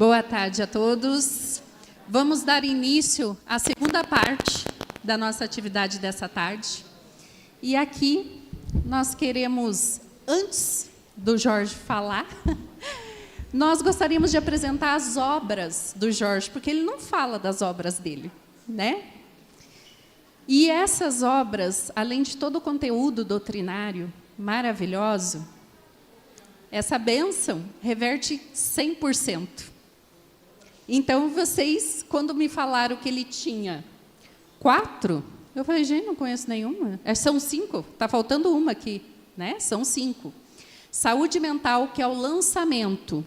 Boa tarde a todos. Vamos dar início à segunda parte da nossa atividade dessa tarde. E aqui nós queremos, antes do Jorge falar, nós gostaríamos de apresentar as obras do Jorge, porque ele não fala das obras dele, né? E essas obras, além de todo o conteúdo doutrinário maravilhoso, essa bênção reverte 100%. Então, vocês, quando me falaram que ele tinha 4, eu falei, gente, não conheço nenhuma. São 5, está faltando uma aqui, né? São 5. Saúde mental, que é o lançamento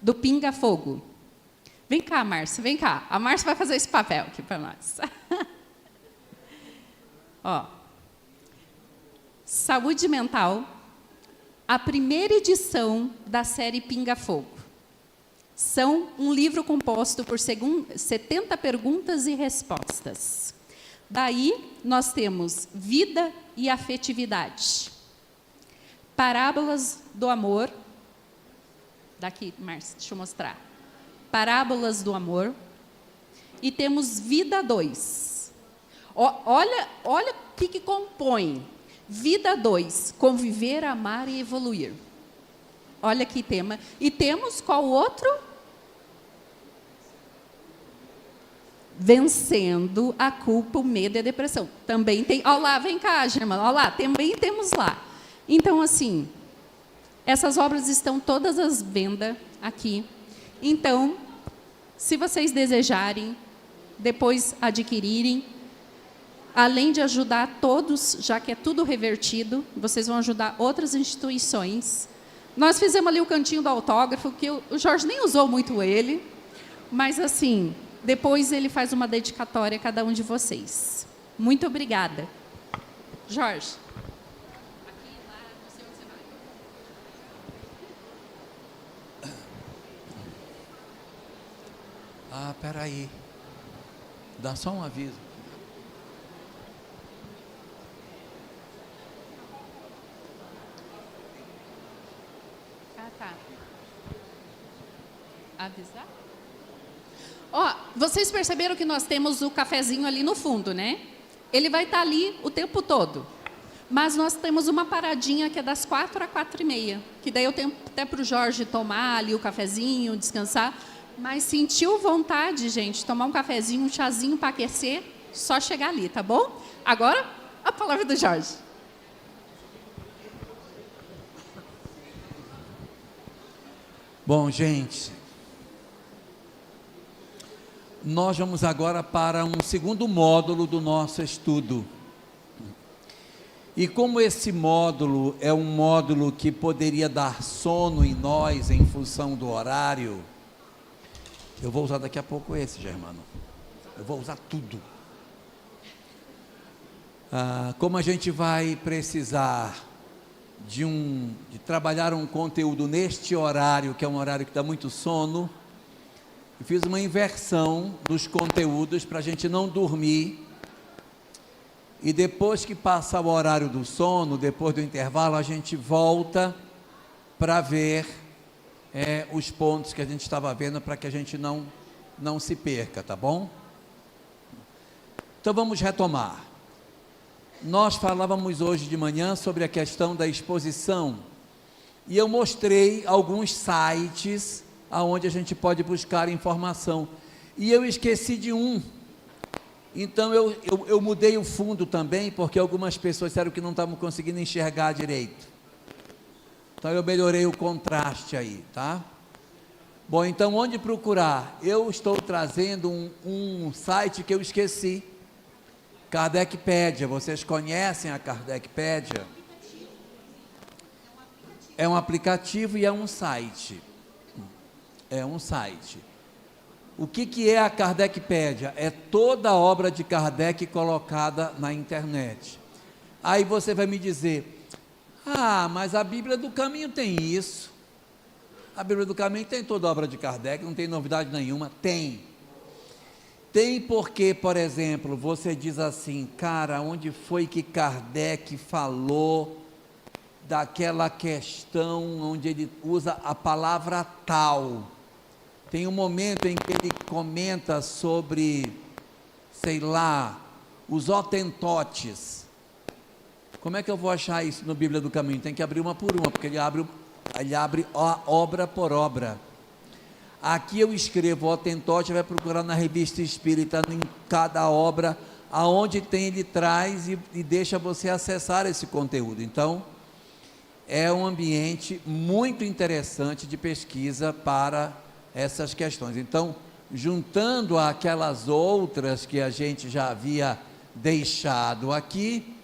do Pinga Fogo. Vem cá, Márcia, vem cá. A Márcia vai fazer esse papel aqui para nós. Ó, Saúde Mental, a primeira edição da série Pinga Fogo. São um livro composto por 70 perguntas e respostas. Daí, nós temos Vida e Afetividade. Parábolas do Amor. Daqui, Márcia, deixa eu mostrar. Parábolas do Amor. E temos Vida 2. Olha o que compõe. Vida 2, conviver, amar e evoluir. Olha que tema. E temos qual outro? Vencendo a culpa, o medo e a depressão. Também tem. Olha lá, vem cá, Germana. Olha lá, também temos lá. Então, assim, essas obras estão todas às vendas aqui. Então, se vocês desejarem, depois adquirirem, além de ajudar todos, já que é tudo revertido, vocês vão ajudar outras instituições. Nós fizemos ali o cantinho do autógrafo, que o Jorge nem usou muito ele, mas, assim, depois ele faz uma dedicatória a cada um de vocês. Muito obrigada. Jorge. Aqui, lá, não sei onde você vai. Ah, peraí. Dá só um aviso. Tá. Avisar? Ó, vocês perceberam que nós temos o cafezinho ali no fundo, né? Ele vai estar ali o tempo todo. Mas nós temos uma paradinha que é das 4 às 4h30, que daí eu tenho até para o Jorge tomar ali o cafezinho, descansar. Mas sentiu vontade, gente, tomar um cafezinho, um chazinho para aquecer, só chegar ali, tá bom? Agora, a palavra do Jorge. Bom, gente, nós vamos agora para um segundo módulo do nosso estudo. E como esse módulo é um módulo que poderia dar sono em nós em função do horário, eu vou usar daqui a pouco esse, Germano. Eu vou usar tudo. Como a gente vai precisar de trabalhar um conteúdo neste horário, que é um horário que dá muito sono, eu fiz uma inversão dos conteúdos para a gente não dormir, e depois que passar o horário do sono, depois do intervalo, a gente volta para ver os pontos que a gente estava vendo, para que a gente não se perca, tá bom? Então vamos retomar. Nós falávamos hoje de manhã sobre a questão da exposição, e eu mostrei alguns sites aonde a gente pode buscar informação, e eu esqueci de um. Então eu mudei o fundo também, porque algumas pessoas disseram que não estavam conseguindo enxergar direito. Então eu melhorei o contraste aí, tá? Bom, então onde procurar? Eu estou trazendo um site que eu esqueci. Kardecpedia, vocês conhecem a Kardecpedia? É um aplicativo e é um site. É um site. O que é a Kardecpedia? É toda a obra de Kardec colocada na internet. Aí você vai me dizer, mas a Bíblia do Caminho tem isso. A Bíblia do Caminho tem toda a obra de Kardec, não tem novidade nenhuma. Tem porque, por exemplo, você diz assim, cara, onde foi que Kardec falou daquela questão onde ele usa a palavra tal? tem um momento em que ele comenta sobre, sei lá, os hotentotes. Como é que eu vou achar isso no Bíblia do Caminho? Tem que abrir uma por uma, porque ele abre obra por obra. Aqui eu escrevo hotentote, vai procurar na Revista Espírita, em cada obra, aonde tem, ele traz e deixa você acessar esse conteúdo. Então, é um ambiente muito interessante de pesquisa para essas questões. Então, juntando aquelas outras que a gente já havia deixado aqui,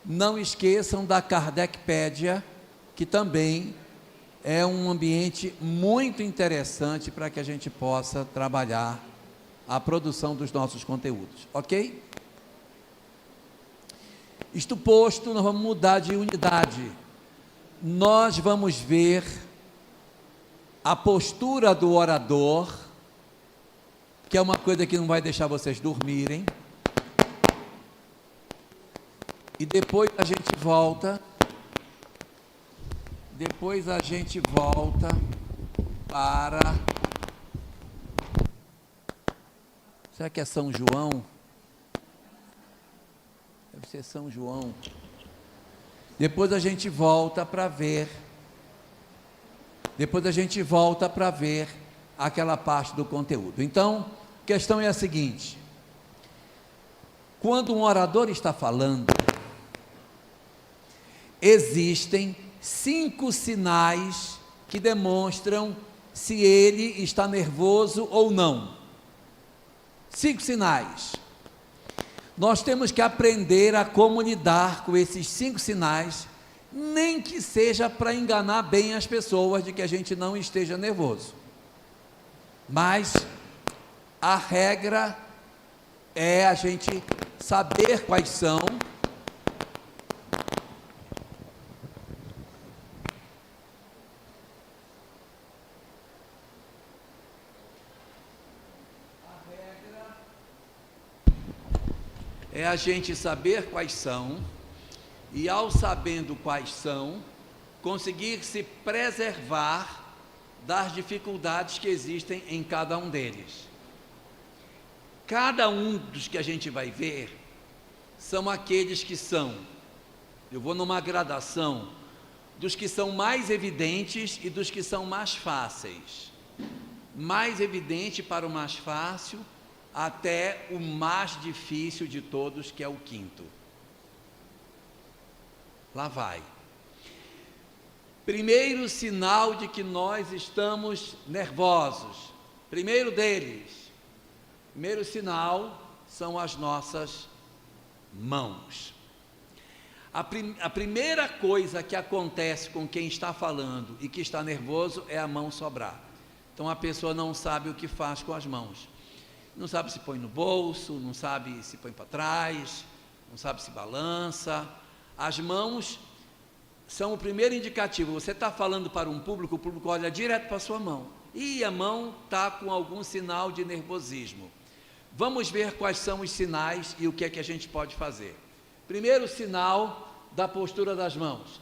não esqueçam da Kardecpédia, que também é um ambiente muito interessante para que a gente possa trabalhar a produção dos nossos conteúdos, ok? Isto posto, nós vamos mudar de unidade. Nós vamos ver a postura do orador, que é uma coisa que não vai deixar vocês dormirem, e depois a gente volta para, será que é São João? Deve ser São João. Depois a gente volta para ver aquela parte do conteúdo. Então, a questão é a seguinte: quando um orador está falando, existem 5 sinais que demonstram se ele está nervoso ou não. 5 sinais. Nós temos que aprender a como lidar com esses 5 sinais, nem que seja para enganar bem as pessoas de que a gente não esteja nervoso. Mas a regra é a gente saber quais são. É a gente saber quais são, e ao sabendo quais são, conseguir se preservar das dificuldades que existem em cada um deles. Cada um dos que a gente vai ver são aqueles que são, eu vou numa gradação, dos que são mais evidentes e dos que são mais fáceis. Mais evidente para o mais fácil, até o mais difícil de todos, que é o 5º. Lá vai. Primeiro sinal de que nós estamos nervosos. Primeiro sinal são as nossas mãos. A primeira coisa que acontece com quem está falando e que está nervoso é a mão sobrar. Então a pessoa não sabe o que faz com as mãos. Não sabe se põe no bolso, não sabe se põe para trás, não sabe se balança. As mãos são o primeiro indicativo. Você está falando para um público, o público olha direto para a sua mão, e a mão está com algum sinal de nervosismo. Vamos ver quais são os sinais e o que é que a gente pode fazer. Primeiro sinal da postura das mãos.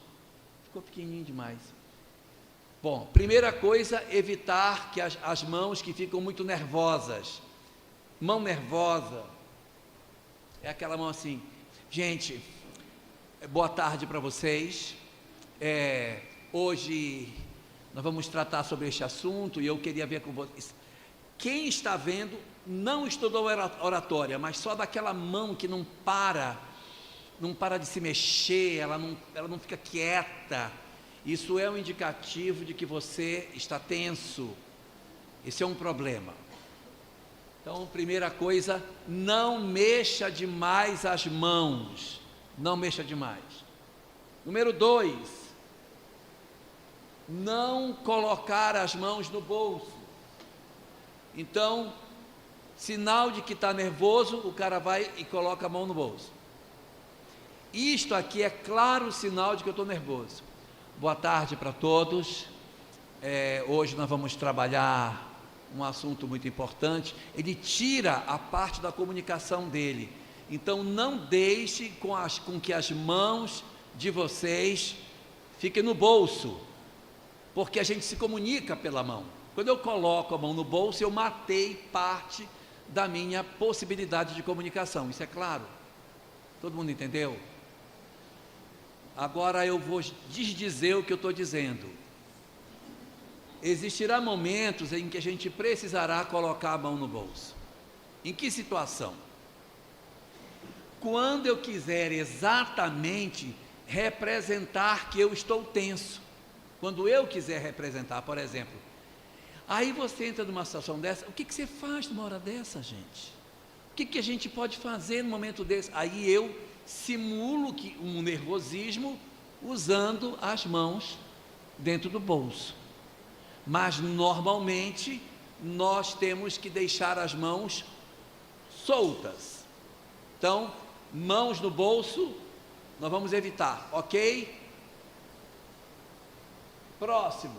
Ficou pequenininho demais. Bom, primeira coisa, evitar que as mãos que ficam muito nervosas. Mão nervosa é aquela mão assim. Gente, boa tarde para vocês. Hoje nós vamos tratar sobre este assunto e eu queria ver com vocês. Quem está vendo não estudou oratória, mas só daquela mão que não para de se mexer, ela não fica quieta. Isso é um indicativo de que você está tenso. Esse é um problema. Então, primeira coisa, não mexa demais as mãos. Não mexa demais. Número 2, não colocar as mãos no bolso. Então, sinal de que está nervoso, o cara vai e coloca a mão no bolso. Isto aqui é claro sinal de que eu estou nervoso. Boa tarde para todos. Hoje nós vamos trabalhar um assunto muito importante. Ele tira a parte da comunicação dele. Então não deixe com que as mãos de vocês fiquem no bolso, porque a gente se comunica pela mão. Quando eu coloco a mão no bolso, eu matei parte da minha possibilidade de comunicação. Isso é claro? Todo mundo entendeu? Agora eu vou desdizer o que eu estou dizendo. Existirá momentos em que a gente precisará colocar a mão no bolso. Em que situação? Quando eu quiser exatamente representar que eu estou tenso. Quando eu quiser representar, por exemplo. Aí você entra numa situação dessa, o que você faz numa hora dessa, gente? O que a gente pode fazer no momento desse? Aí eu simulo um nervosismo usando as mãos dentro do bolso. Mas normalmente nós temos que deixar as mãos soltas. Então, mãos no bolso, nós vamos evitar, ok? Próximo.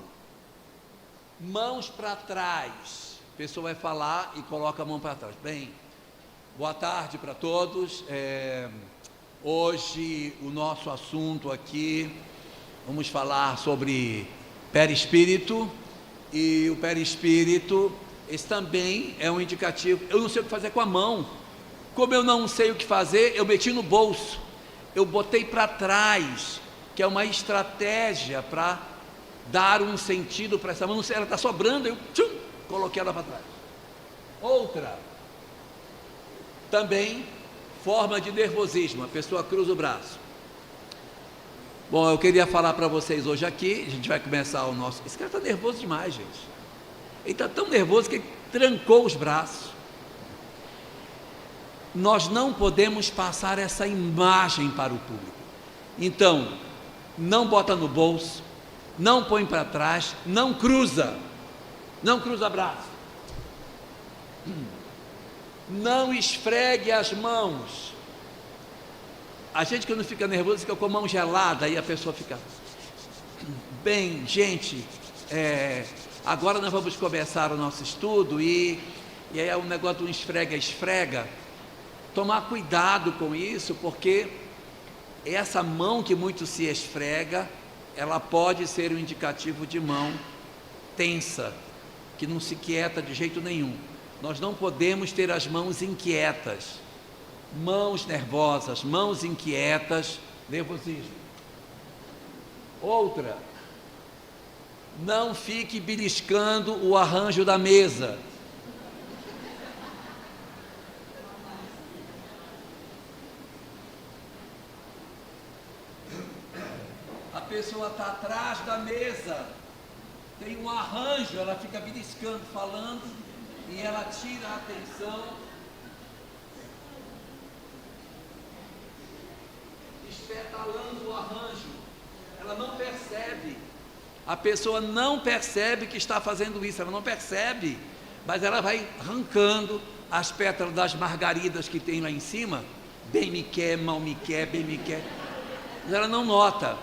Mãos para trás. A pessoa vai falar e coloca a mão para trás. Bem, boa tarde para todos. Hoje o nosso assunto aqui, vamos falar sobre perispírito. E o perispírito, esse também é um indicativo. Eu não sei o que fazer com a mão. Como eu não sei o que fazer, eu meti no bolso. Eu botei para trás, que é uma estratégia para dar um sentido para essa mão. Não sei, ela está sobrando, eu coloquei ela para trás. Outra, também forma de nervosismo, a pessoa cruza o braço. Bom, eu queria falar para vocês hoje aqui, a gente vai começar o nosso... Esse cara está nervoso demais, gente. Ele está tão nervoso que ele trancou os braços. Nós não podemos passar essa imagem para o público. Então, não bota no bolso, não põe para trás, não cruza braço, não esfregue as mãos. A gente quando fica nervoso fica com a mão gelada, aí a pessoa fica... Bem, gente, agora nós vamos começar o nosso estudo e aí é um negócio do esfrega. Tomar cuidado com isso, porque essa mão que muito se esfrega, ela pode ser um indicativo de mão tensa, que não se quieta de jeito nenhum. Nós não podemos ter as mãos inquietas, mãos nervosas, mãos inquietas, nervosismo. Outra, não fique beliscando o arranjo da mesa. A pessoa está atrás da mesa, tem um arranjo, ela fica beliscando, falando, e ela tira a atenção, espetalando o arranjo, ela não percebe, a pessoa não percebe que está fazendo isso, ela não percebe, mas ela vai arrancando as pétalas das margaridas que tem lá em cima, bem me quer, mal me quer, bem me quer, mas ela não nota.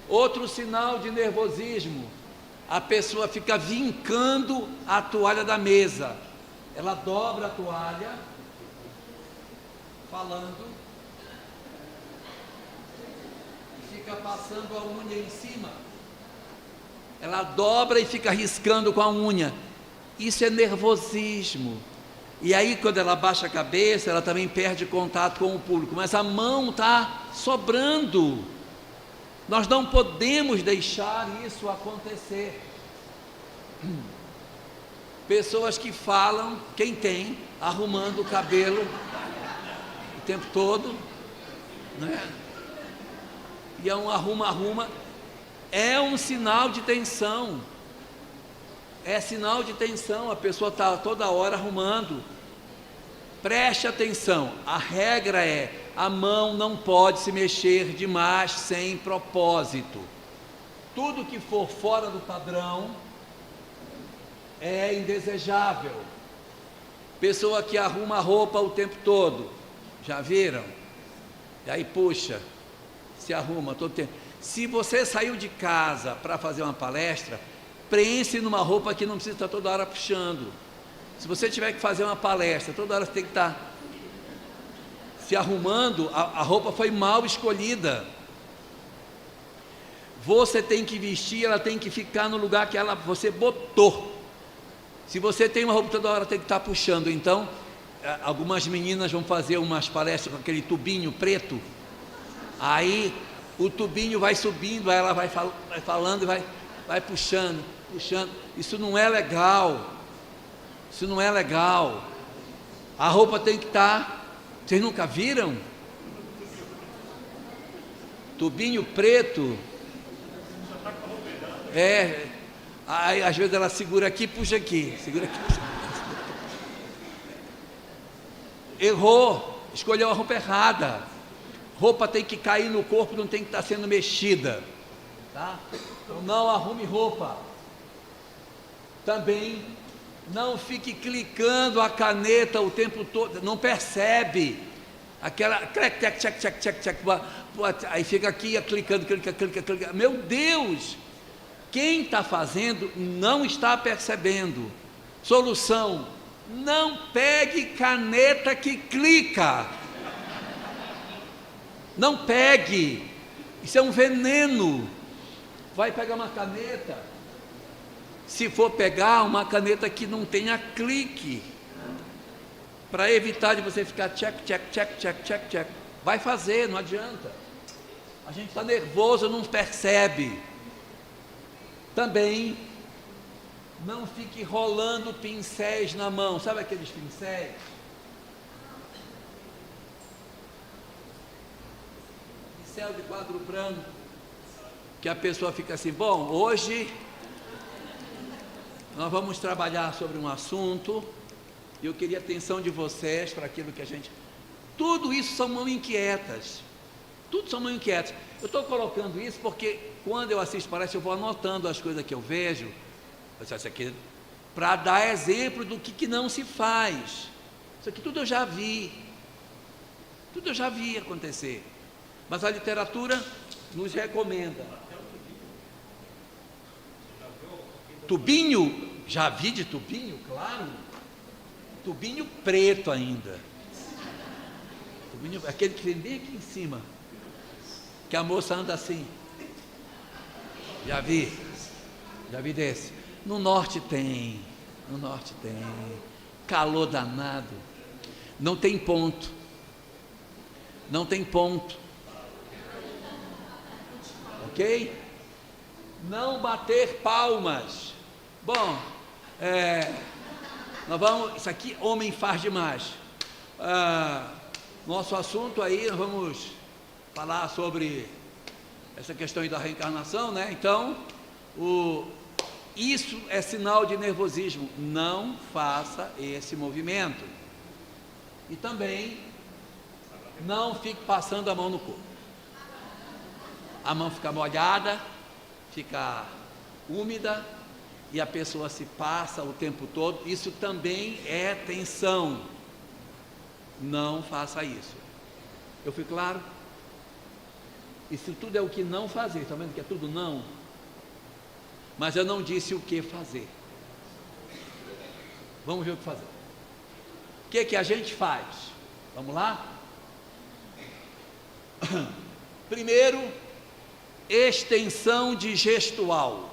Outro sinal de nervosismo, a pessoa fica vincando a toalha da mesa, ela dobra a toalha, falando, e fica passando a unha em cima, ela dobra e fica riscando com a unha, isso é nervosismo, e aí quando ela baixa a cabeça, ela também perde contato com o público, mas a mão está sobrando. Nós não podemos deixar isso acontecer. Pessoas que falam, quem tem, arrumando o cabelo o tempo todo, né? E é um arruma, é um sinal de tensão. É sinal de tensão, a pessoa está toda hora arrumando. Preste atenção, a regra é, a mão não pode se mexer demais sem propósito. Tudo que for fora do padrão é indesejável. Pessoa que arruma a roupa o tempo todo, já viram? E aí puxa, se arruma todo tempo. Se você saiu de casa para fazer uma palestra, preenche numa roupa que não precisa estar toda hora puxando. Se você tiver que fazer uma palestra, toda hora você tem que estar se arrumando, a roupa foi mal escolhida. você tem que vestir, ela tem que ficar no lugar que você botou. Se você tem uma roupa toda hora, tem que estar puxando. Então, algumas meninas vão fazer umas palestras com aquele tubinho preto, aí o tubinho vai subindo, aí ela vai falando e vai puxando. Isso não é legal. Isso não é legal. A roupa tem que estar. Vocês nunca viram? Tubinho preto. Aí às vezes ela segura aqui, puxa aqui. Segura aqui, puxa aqui. Errou. Escolheu a roupa errada. Roupa tem que cair no corpo, não tem que estar sendo mexida. Tá? Então não arrume roupa. Também não fique clicando a caneta o tempo todo, não percebe. Aquela aí fica aqui clicando, clica. Meu Deus! Quem está fazendo não está percebendo. Solução: não pegue caneta que clica. Não pegue. Isso é um veneno. Vai pegar uma caneta. Se for pegar uma caneta que não tenha clique, para evitar de você ficar check. Vai fazer, não adianta. A gente está nervoso, não percebe. Também não fique rolando pincéis na mão. Sabe aqueles pincéis? Pincel de quadro branco, que a pessoa fica assim: bom, hoje nós vamos trabalhar sobre um assunto, e eu queria a atenção de vocês para aquilo que a gente... Tudo isso são mãos inquietas. Tudo são mãos inquietas. Eu estou colocando isso porque quando eu assisto palestra, eu vou anotando as coisas que eu vejo, para dar exemplo do que não se faz. Isso aqui tudo eu já vi. Tudo eu já vi acontecer. Mas a literatura nos recomenda. Tubinho, já vi de tubinho, claro. Tubinho preto ainda. Tubinho, aquele que vem bem aqui em cima, que a moça anda assim. Já vi desse. No norte tem. Calor danado. Não tem ponto. Ok? Não bater palmas. Bom, nós vamos... Isso aqui homem faz demais. Nosso assunto aí, nós vamos falar sobre essa questão aí da reencarnação, né? Então, isso é sinal de nervosismo. Não faça esse movimento. E também não fique passando a mão no corpo. A mão fica molhada, fica úmida, e a pessoa se passa o tempo todo. Isso também é tensão. Não faça isso. Eu fui claro? Isso tudo é o que não fazer. Está vendo que é tudo não? Mas eu não disse o que fazer. Vamos ver o que fazer. O que a gente faz? Vamos lá? Primeiro, extensão de gestual.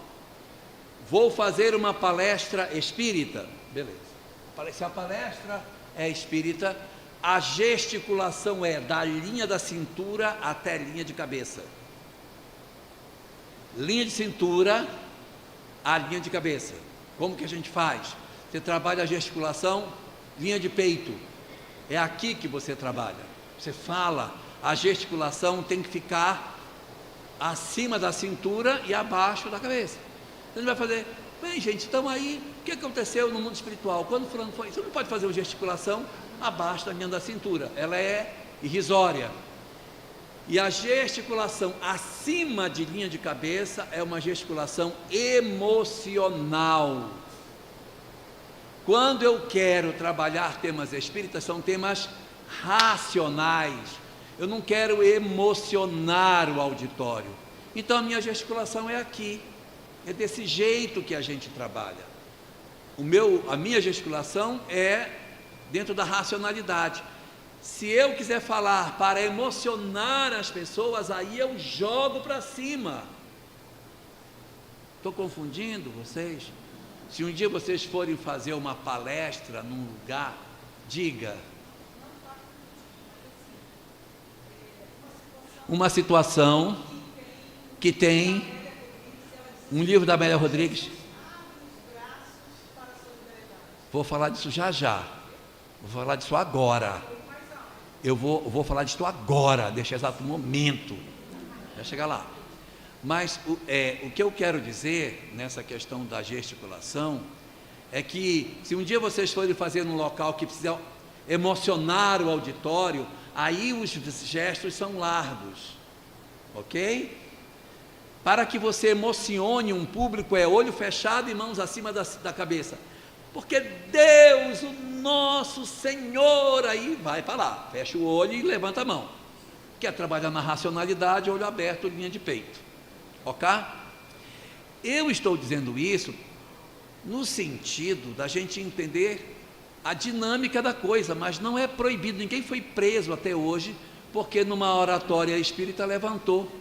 Vou fazer uma palestra espírita. Beleza. Se a palestra é espírita, a gesticulação é da linha da cintura até linha de cabeça. Linha de cintura a linha de cabeça. Como que a gente faz? Você trabalha a gesticulação, linha de peito. É aqui que você trabalha. Você fala, a gesticulação tem que ficar acima da cintura e abaixo da cabeça. Você não vai fazer, bem gente, estamos aí, o que aconteceu no mundo espiritual? Quando fulano foi, você não pode fazer uma gesticulação abaixo da linha da cintura, ela é irrisória. E a gesticulação acima de linha de cabeça é uma gesticulação emocional. Quando eu quero trabalhar temas espíritas, são temas racionais. Eu não quero emocionar o auditório. Então a minha gesticulação é aqui. É desse jeito que a gente trabalha. A minha gesticulação é dentro da racionalidade. Se eu quiser falar para emocionar as pessoas, aí eu jogo para cima. Estou confundindo vocês? Se um dia vocês forem fazer uma palestra num lugar, diga. Uma situação que tem um livro da Amélia Rodrigues. Vou falar disso já já. Vou falar disso agora. Eu vou falar disso agora, neste exato momento. Vai chegar lá. Mas o que eu quero dizer nessa questão da gesticulação é que se um dia vocês forem fazer num local que precisa emocionar o auditório, aí os gestos são largos, ok? Para que você emocione um público é olho fechado e mãos acima da cabeça, porque Deus, o nosso Senhor, aí vai para lá, fecha o olho e levanta a mão. Quer trabalhar na racionalidade, olho aberto, linha de peito, ok? Eu estou dizendo isso no sentido da gente entender a dinâmica da coisa, mas não é proibido, ninguém foi preso até hoje, porque numa oratória espírita levantou,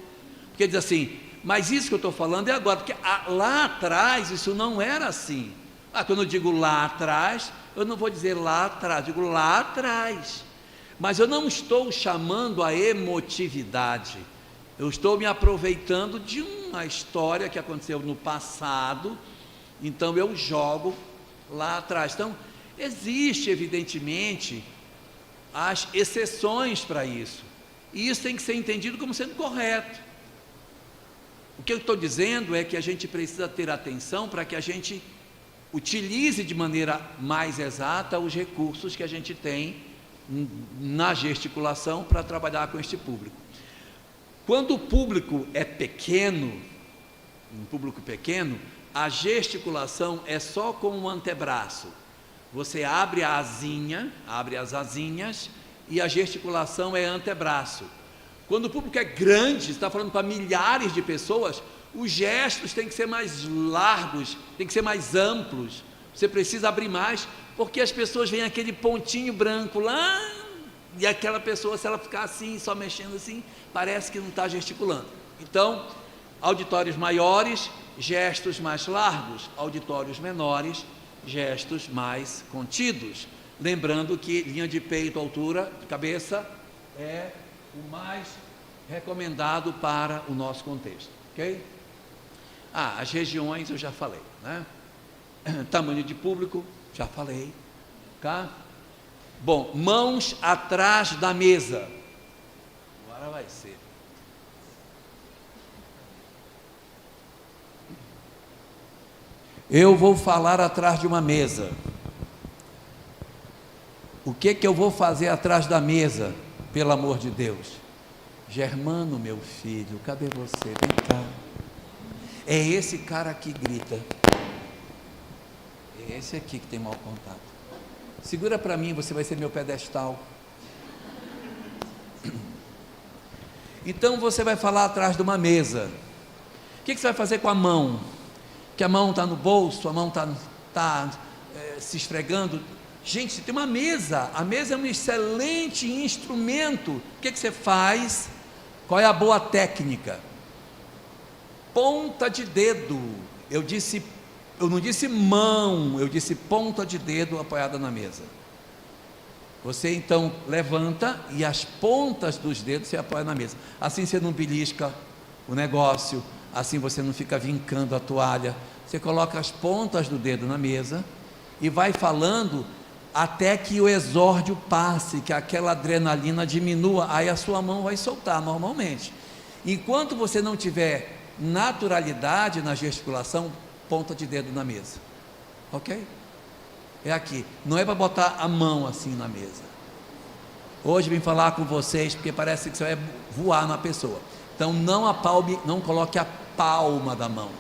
porque diz assim, mas isso que eu estou falando é agora, porque lá atrás isso não era assim. Quando eu digo lá atrás, eu não vou dizer lá atrás, digo lá atrás, mas eu não estou chamando a emotividade, eu estou me aproveitando de uma história que aconteceu no passado, então eu jogo lá atrás. Então, existe evidentemente as exceções para isso, e isso tem que ser entendido como sendo correto. O que eu estou dizendo é que a gente precisa ter atenção para que a gente utilize de maneira mais exata os recursos que a gente tem na gesticulação para trabalhar com este público. Quando o público é pequeno, um público pequeno, a gesticulação é só com o antebraço. Você abre a asinha, abre as asinhas e a gesticulação é antebraço. Quando o público é grande, está falando para milhares de pessoas, os gestos têm que ser mais largos, têm que ser mais amplos. Você precisa abrir mais, porque as pessoas veem aquele pontinho branco lá, e aquela pessoa, se ela ficar assim, só mexendo assim, parece que não está gesticulando. Então, auditórios maiores, gestos mais largos, auditórios menores, gestos mais contidos. Lembrando que linha de peito, altura de cabeça é o mais recomendado para o nosso contexto, ok? As regiões eu já falei, né? Tamanho de público, já falei, tá? Bom, mãos atrás da mesa. Agora vai ser. Eu vou falar atrás de uma mesa. O que eu vou fazer atrás da mesa, pelo amor de Deus? Germano, meu filho, cadê você? Vem cá. É esse cara que grita. É esse aqui que tem mau contato. Segura para mim, você vai ser meu pedestal. Então você vai falar atrás de uma mesa. O que você vai fazer com a mão? Que a mão está no bolso, a mão está se esfregando. Gente, você tem uma mesa. A mesa é um excelente instrumento. O que você faz? Qual é a boa técnica? Ponta de dedo. Eu não disse mão, eu disse ponta de dedo apoiada na mesa. Você então levanta e as pontas dos dedos você apoia na mesa. Assim você não belisca o negócio, assim você não fica vincando a toalha. Você coloca as pontas do dedo na mesa e vai falando até que o exórdio passe, que aquela adrenalina diminua, aí a sua mão vai soltar normalmente. Enquanto você não tiver naturalidade na gesticulação, ponta de dedo na mesa, ok? É aqui, não é para botar a mão assim na mesa. Hoje vim falar com vocês porque parece que você vai voar na pessoa. Então não coloque a palma da mão,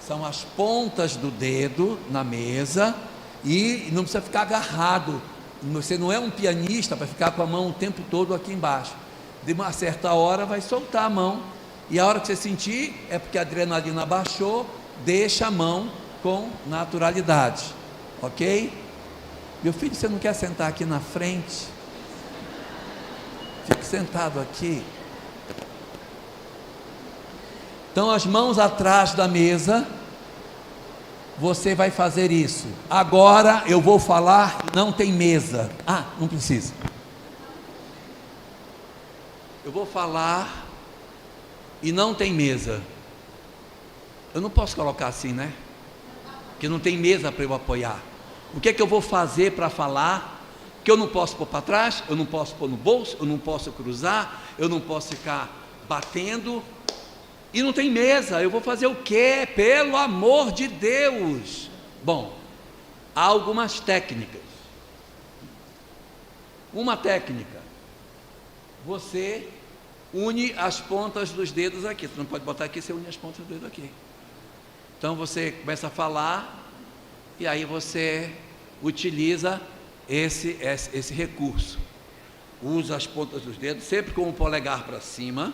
são as pontas do dedo na mesa e não precisa ficar agarrado. Você não é um pianista para ficar com a mão o tempo todo aqui embaixo. De uma certa hora vai soltar a mão e a hora que você sentir é porque a adrenalina baixou. Deixa a mão com naturalidade, ok? Meu filho, você não quer sentar aqui na frente? Fique sentado aqui. Então as mãos atrás da mesa você vai fazer isso. Agora eu vou falar, não tem mesa. Ah, não precisa. Eu vou falar e não tem mesa. Eu não posso colocar assim, né? Porque não tem mesa para eu apoiar. O que é que eu vou fazer para falar? Que eu não posso pôr para trás, eu não posso pôr no bolso, eu não posso cruzar, eu não posso ficar batendo. E não tem mesa, eu vou fazer o quê? Pelo amor de Deus! Bom, há algumas técnicas. Uma técnica, você une as pontas dos dedos aqui. Você não pode botar aqui, você une as pontas dos dedos aqui. Então você começa a falar, e aí você utiliza esse recurso. Usa as pontas dos dedos, sempre com o polegar para cima,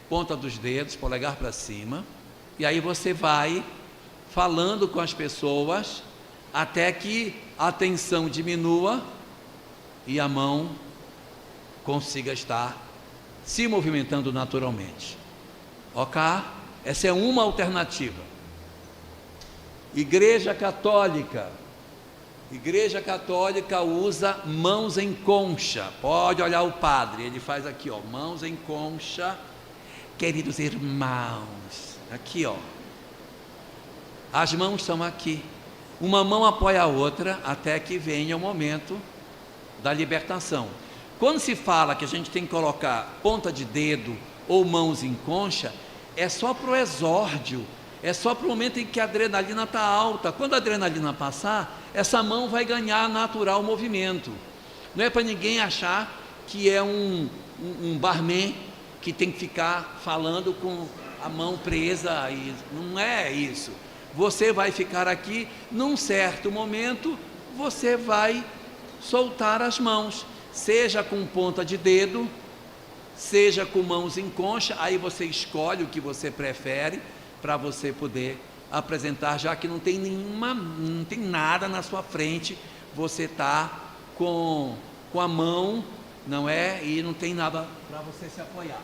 ponta dos dedos, polegar para cima, e aí você vai falando com as pessoas, até que a tensão diminua, e a mão consiga estar se movimentando naturalmente. Ok? Essa é uma alternativa. Igreja Católica usa mãos em concha. Pode olhar o padre, ele faz aqui, ó, mãos em concha. Queridos irmãos, aqui, ó, as mãos são aqui, uma mão apoia a outra, até que venha o momento da libertação. Quando se fala que a gente tem que colocar ponta de dedo ou mãos em concha, é só para o exórdio, é só para o momento em que a adrenalina está alta. Quando a adrenalina passar, essa mão vai ganhar natural movimento. Não é para ninguém achar que é um barman que tem que ficar falando com a mão presa, e não é isso. Você vai ficar aqui, num certo momento, você vai soltar as mãos, seja com ponta de dedo, seja com mãos em concha, aí você escolhe o que você prefere, para você poder apresentar, já que não tem nada na sua frente, você está com a mão, não é? E não tem nada para você se apoiar.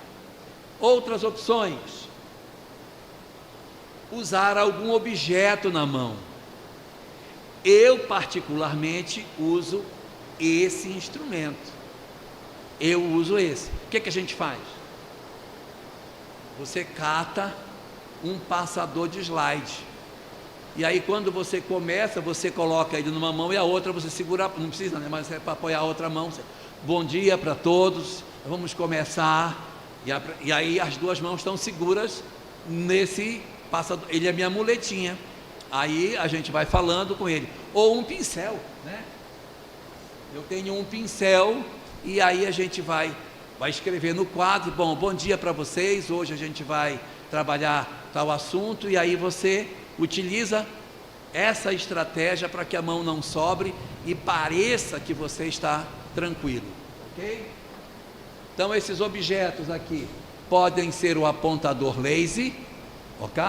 Outras opções: usar algum objeto na mão. Eu particularmente uso esse instrumento. Eu uso esse. O que a gente faz? Você cata um passador de slide, e aí quando você começa, você coloca ele numa mão e a outra você segura, não precisa, né? Mas é para apoiar a outra mão. Bom dia para todos, vamos começar, e aí as duas mãos estão seguras nesse passador, ele é minha muletinha, aí a gente vai falando com ele, ou um pincel, né? Eu tenho um pincel, e aí a gente vai escrever no quadro, bom dia para vocês, hoje a gente vai trabalhar tal assunto, e aí você utiliza essa estratégia para que a mão não sobre e pareça que você está tranquilo, ok? Então esses objetos aqui podem ser o apontador laser, ok?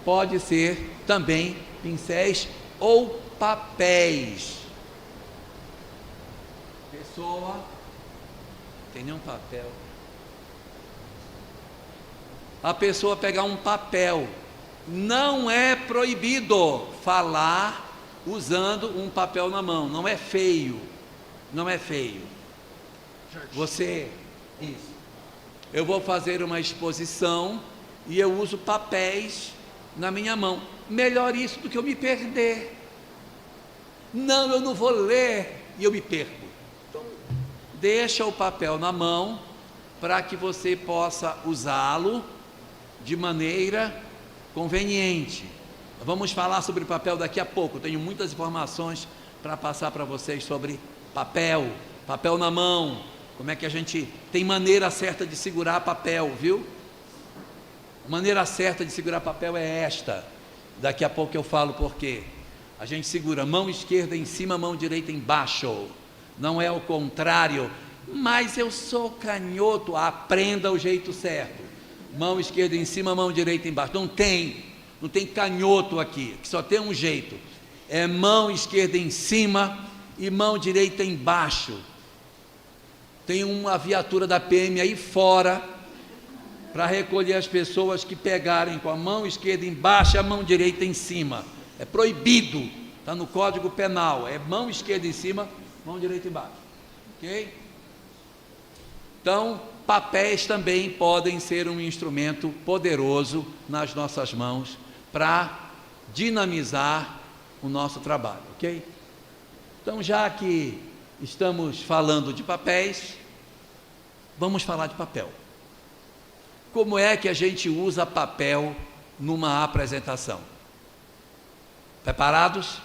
Pode ser também pincéis ou papéis. Pessoa, tem nenhum papel. A pessoa pegar um papel, não é proibido falar usando um papel na mão, não é feio, não é feio. Eu vou fazer uma exposição e eu uso papéis na minha mão, melhor isso do que eu me perder. Não, eu não vou ler e eu me perco. Então, deixa o papel na mão para que você possa usá-lo de maneira conveniente. Vamos falar sobre papel daqui a pouco. Eu tenho muitas informações para passar para vocês sobre papel na mão, como é que a gente tem maneira certa de segurar papel, viu? A maneira certa de segurar papel é esta. Daqui a pouco eu falo por quê. A gente segura mão esquerda em cima, mão direita embaixo, não é o contrário. Mas eu sou canhoto, aprenda o jeito certo. Mão esquerda em cima, mão direita embaixo. Não tem canhoto aqui, que só tem um jeito. É mão esquerda em cima e mão direita embaixo. Tem uma viatura da PM aí fora para recolher as pessoas que pegarem com a mão esquerda embaixo e a mão direita em cima. É proibido. Está no Código Penal. É mão esquerda em cima, mão direita embaixo. Ok? Então, papéis também podem ser um instrumento poderoso nas nossas mãos para dinamizar o nosso trabalho, ok? Então, já que estamos falando de papéis, vamos falar de papel. Como é que a gente usa papel numa apresentação? Preparados?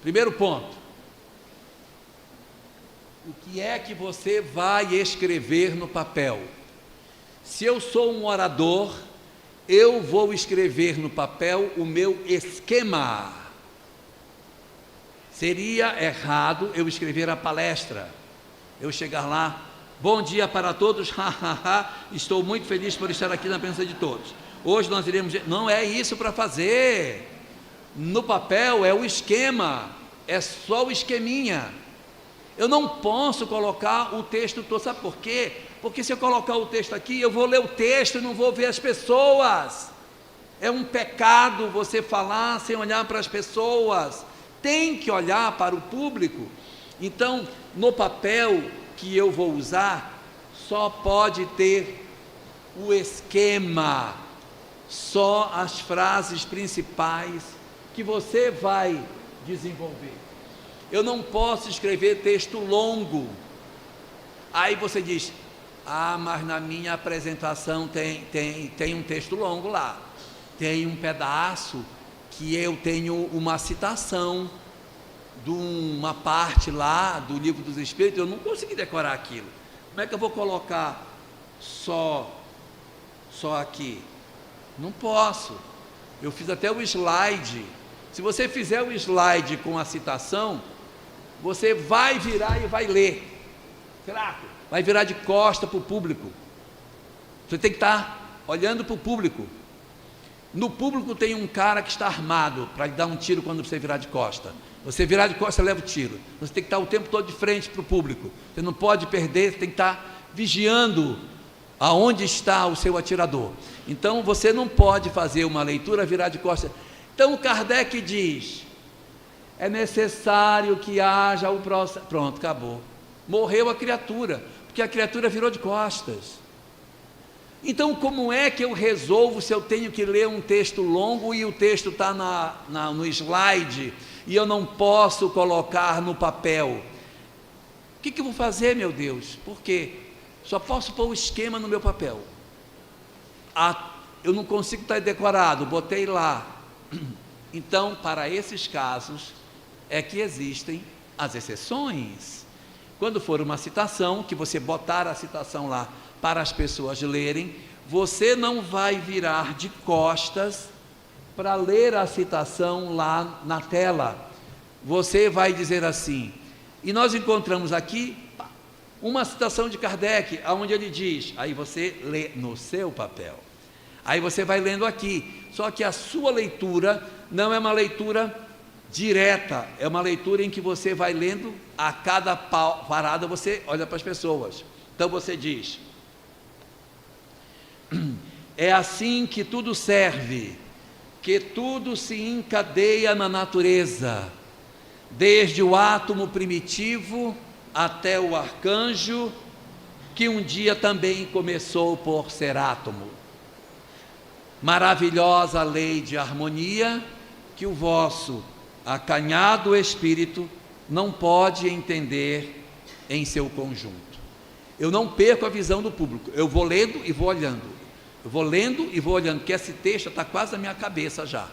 Primeiro ponto. O que é que você vai escrever no papel? Se eu sou um orador, eu vou escrever no papel o meu esquema. Seria errado eu escrever a palestra. Eu chegar lá, bom dia para todos, estou muito feliz por estar aqui na presença de todos. Hoje nós iremos... Não é isso para fazer. No papel é o esquema, é só o esqueminha. Eu não posso colocar o texto todo, sabe por quê? Porque se eu colocar o texto aqui, eu vou ler o texto e não vou ver as pessoas. É um pecado você falar sem olhar para as pessoas. Tem que olhar para o público. Então, no papel que eu vou usar, só pode ter o esquema, só as frases principais que você vai desenvolver. Eu não posso escrever texto longo. Aí você diz, mas na minha apresentação tem um texto longo lá. Tem um pedaço que eu tenho uma citação de uma parte lá do Livro dos Espíritos, eu não consegui decorar aquilo. Como é que eu vou colocar só aqui? Não posso. Eu fiz até o slide. Se você fizer o slide com a citação, você vai virar e vai ler. Craco, vai virar de costa para o público. Você tem que estar olhando para o público. No público tem um cara que está armado para lhe dar um tiro quando você virar de costa. Você virar de costa, leva o tiro. Você tem que estar o tempo todo de frente para o público. Você não pode perder, você tem que estar vigiando aonde está o seu atirador. Então você não pode fazer uma leitura virar de costa. Então Kardec diz, é necessário que haja o processo. Pronto, acabou. Morreu a criatura, porque a criatura virou de costas. Então, como é que eu resolvo se eu tenho que ler um texto longo e o texto está no slide e eu não posso colocar no papel? O que eu vou fazer, meu Deus? Por quê? Só posso pôr o esquema no meu papel. Eu não consigo estar decorado, botei lá. Então, para esses casos, é que existem as exceções. Quando for uma citação, que você botar a citação lá para as pessoas lerem, você não vai virar de costas para ler a citação lá na tela. Você vai dizer assim, e nós encontramos aqui uma citação de Kardec, onde ele diz, aí você lê no seu papel, aí você vai lendo aqui, só que a sua leitura não é uma leitura direta, é uma leitura em que você vai lendo, a cada parada você olha para as pessoas. Então você diz, é assim que tudo serve, que tudo se encadeia na natureza, desde o átomo primitivo até o arcanjo, que um dia também começou por ser átomo. Maravilhosa lei de harmonia, que o vosso acanhado espírito não pode entender em seu conjunto. Eu não perco a visão do público, eu vou lendo e vou olhando. Eu vou lendo e vou olhando, porque esse texto está quase na minha cabeça já.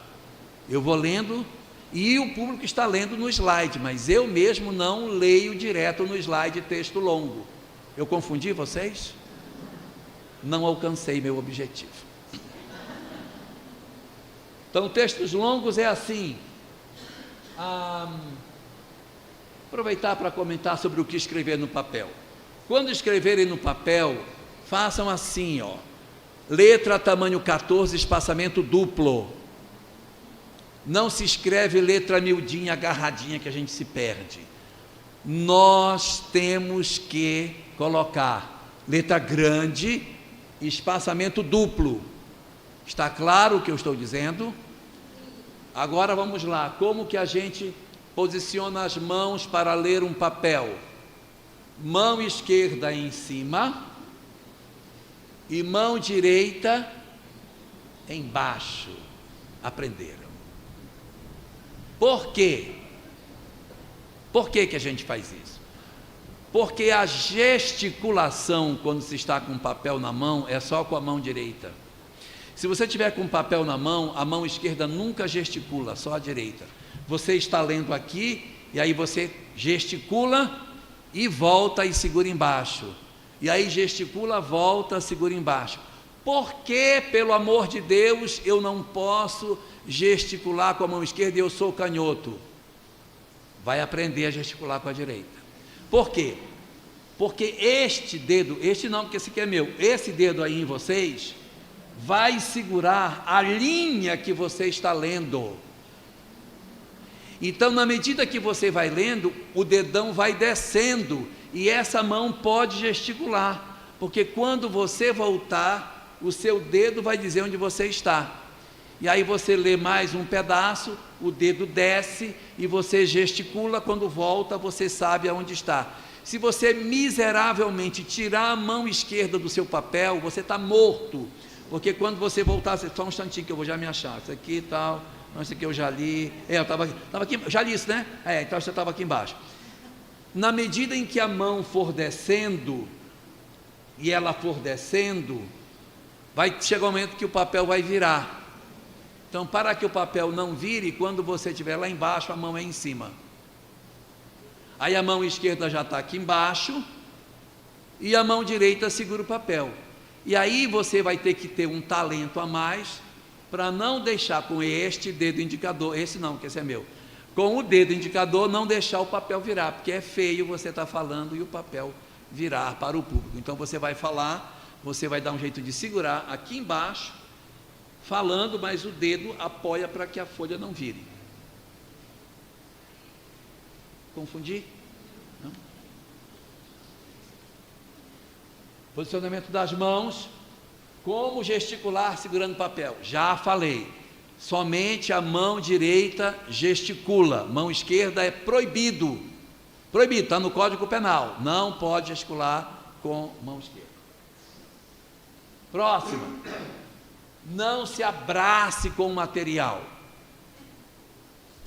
Eu vou lendo e o público está lendo no slide, mas eu mesmo não leio direto no slide texto longo. Eu confundi vocês? Não alcancei meu objetivo. Então, textos longos é assim. Aproveitar para comentar sobre o que escrever no papel. Quando escreverem no papel, façam assim, ó. Letra tamanho 14, espaçamento duplo. Não se escreve letra miudinha, agarradinha, que a gente se perde. Nós temos que colocar letra grande, espaçamento duplo. Está claro o que eu estou dizendo? Agora vamos lá, como que a gente posiciona as mãos para ler um papel? Mão esquerda em cima e mão direita embaixo. Aprenderam? Por quê? Por que que a gente faz isso? Porque a gesticulação, quando se está com papel na mão, é só com a mão direita. Se você tiver com papel na mão, a mão esquerda nunca gesticula, só a direita. Você está lendo aqui, e aí você gesticula e volta e segura embaixo. E aí gesticula, volta, segura embaixo. Por que, pelo amor de Deus, eu não posso gesticular com a mão esquerda e eu sou canhoto? Vai aprender a gesticular com a direita. Por quê? Porque este dedo, este não, porque esse aqui é meu, esse dedo aí em vocês, vai segurar a linha que você está lendo. Então, na medida que você vai lendo, o dedão vai descendo, e essa mão pode gesticular, porque quando você voltar, o seu dedo vai dizer onde você está. E aí você lê mais um pedaço, o dedo desce e você gesticula, quando volta você sabe aonde está. Se você miseravelmente tirar a mão esquerda do seu papel, você está morto, porque quando você voltar, só um instantinho que eu vou já me achar, isso aqui e tal, não, isso aqui eu já li, eu estava aqui, já li isso, né? Então você estava aqui embaixo. Na medida em que a mão for descendo, e ela for descendo, vai chegar um momento que o papel vai virar. Então, para que o papel não vire, quando você estiver lá embaixo, a mão é em cima. Aí a mão esquerda já está aqui embaixo, e a mão direita segura o papel. E aí você vai ter que ter um talento a mais, para não deixar com este dedo indicador, esse não, que esse é meu, com o dedo indicador não deixar o papel virar, porque é feio você estar falando e o papel virar para o público. Então você vai falar, você vai dar um jeito de segurar aqui embaixo, falando, mas o dedo apoia para que a folha não vire. Confundi? Não? Posicionamento das mãos. Como gesticular segurando papel? Já falei. Somente a mão direita gesticula. Mão esquerda é proibido. Proibido, está no Código Penal. Não pode gesticular com mão esquerda. Próxima. Não se abrace com o material.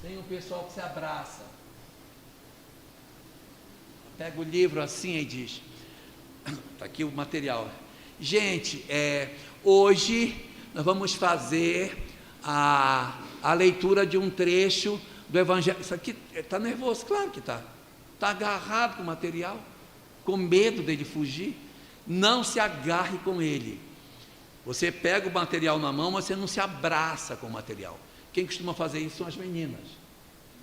Tem um pessoal que se abraça. Pega o livro assim e diz: está aqui o material. Gente, hoje nós vamos fazer a leitura de um trecho do Evangelho. Isso aqui está nervoso, claro que está. Está agarrado com o material, com medo dele fugir. Não se agarre com ele. Você pega o material na mão, mas você não se abraça com o material. Quem costuma fazer isso são as meninas.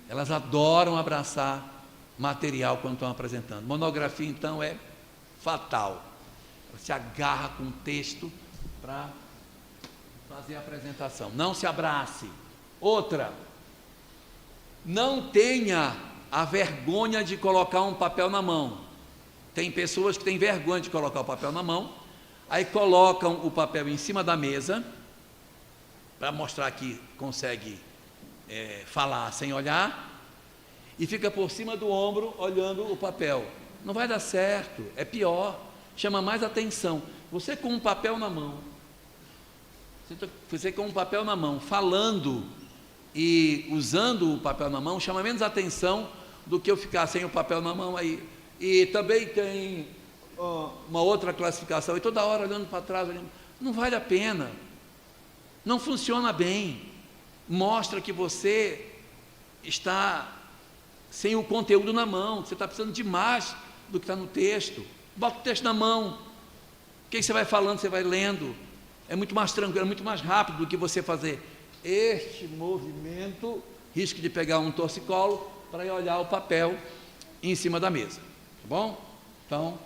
Elas adoram abraçar material quando estão apresentando. Monografia, então, é fatal. Se agarra com o texto para fazer a apresentação. Não se abrace. Outra, não tenha a vergonha de colocar um papel na mão. Tem pessoas que têm vergonha de colocar o papel na mão, aí colocam o papel em cima da mesa, para mostrar que consegue falar sem olhar, e fica por cima do ombro olhando o papel. Não vai dar certo, é pior, chama mais atenção. Você com um papel na mão, falando e usando o papel na mão, chama menos atenção do que eu ficar sem o papel na mão aí. E também tem uma outra classificação, e toda hora olhando para trás, não vale a pena, não funciona bem, mostra que você está sem o conteúdo na mão, você está precisando de mais do que está no texto. Bota o texto na mão, o que você vai falando, você vai lendo, é muito mais tranquilo, é muito mais rápido do que você fazer este movimento, risco de pegar um torcicolo para ir olhar o papel em cima da mesa, tá bom? Então,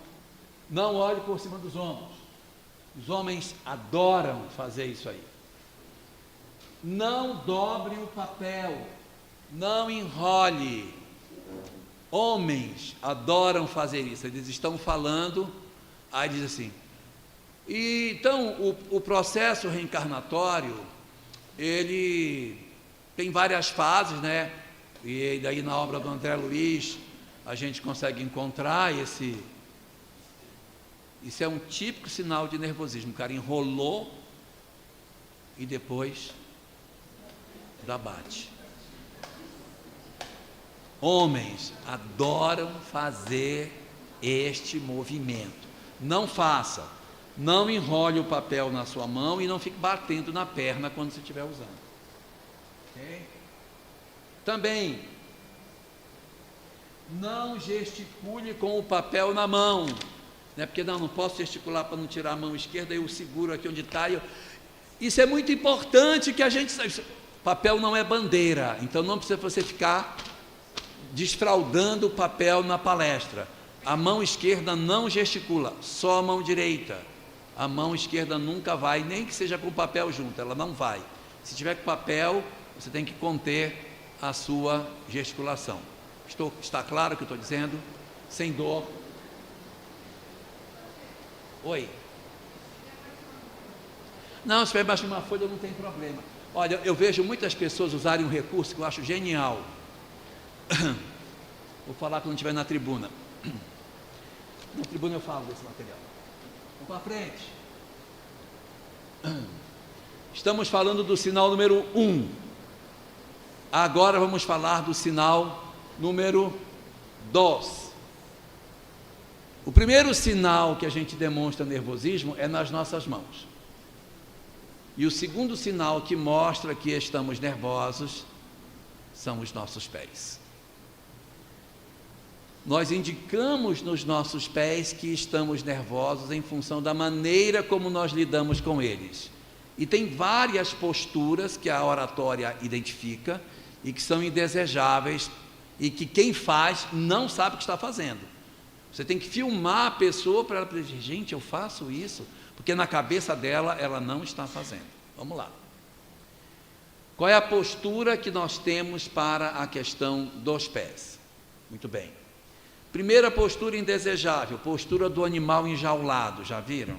não olhe por cima dos ombros, os homens adoram fazer isso aí. Não dobre o papel, não enrole. Homens adoram fazer isso, eles estão falando, aí diz assim, e então o processo reencarnatório, ele Tem várias fases, né? E daí na obra do André Luiz a gente consegue encontrar esse. Isso é um típico sinal de nervosismo. O cara enrolou e depois dá bate. Homens adoram fazer este movimento. Não faça. Não enrole o papel na sua mão e não fique batendo na perna quando você estiver usando. Okay? Também, não gesticule com o papel na mão. Né? Porque não posso gesticular para não tirar a mão esquerda, eu seguro aqui onde está. Isso é muito importante que a gente saiba. Papel não é bandeira, então não precisa você ficar desfraldando o papel na palestra. A mão esquerda não gesticula, só a mão direita. A mão esquerda nunca vai, nem que seja com o papel junto, ela não vai. Se tiver com papel, você tem que conter a sua gesticulação. Está claro o que eu estou dizendo? Sem dor. Oi. Não, se estiver embaixo de uma folha não tem problema. Olha, eu vejo muitas pessoas usarem um recurso que eu acho genial. Vou falar quando estiver na tribuna. Na tribuna eu falo desse material. Vamos para frente. Estamos falando do sinal número 1. Agora vamos falar do sinal número 2. O primeiro sinal que a gente demonstra nervosismo é nas nossas mãos. E o segundo sinal que mostra que estamos nervosos são os nossos pés. Nós indicamos nos nossos pés que estamos nervosos em função da maneira como nós lidamos com eles. E tem várias posturas que a oratória identifica e que são indesejáveis e que quem faz não sabe o que está fazendo. Você tem que filmar a pessoa para ela dizer, gente, eu faço isso, porque na cabeça dela ela não está fazendo. Vamos lá. Qual é a postura que nós temos para a questão dos pés? Muito bem. Primeira postura indesejável, postura do animal enjaulado, já viram?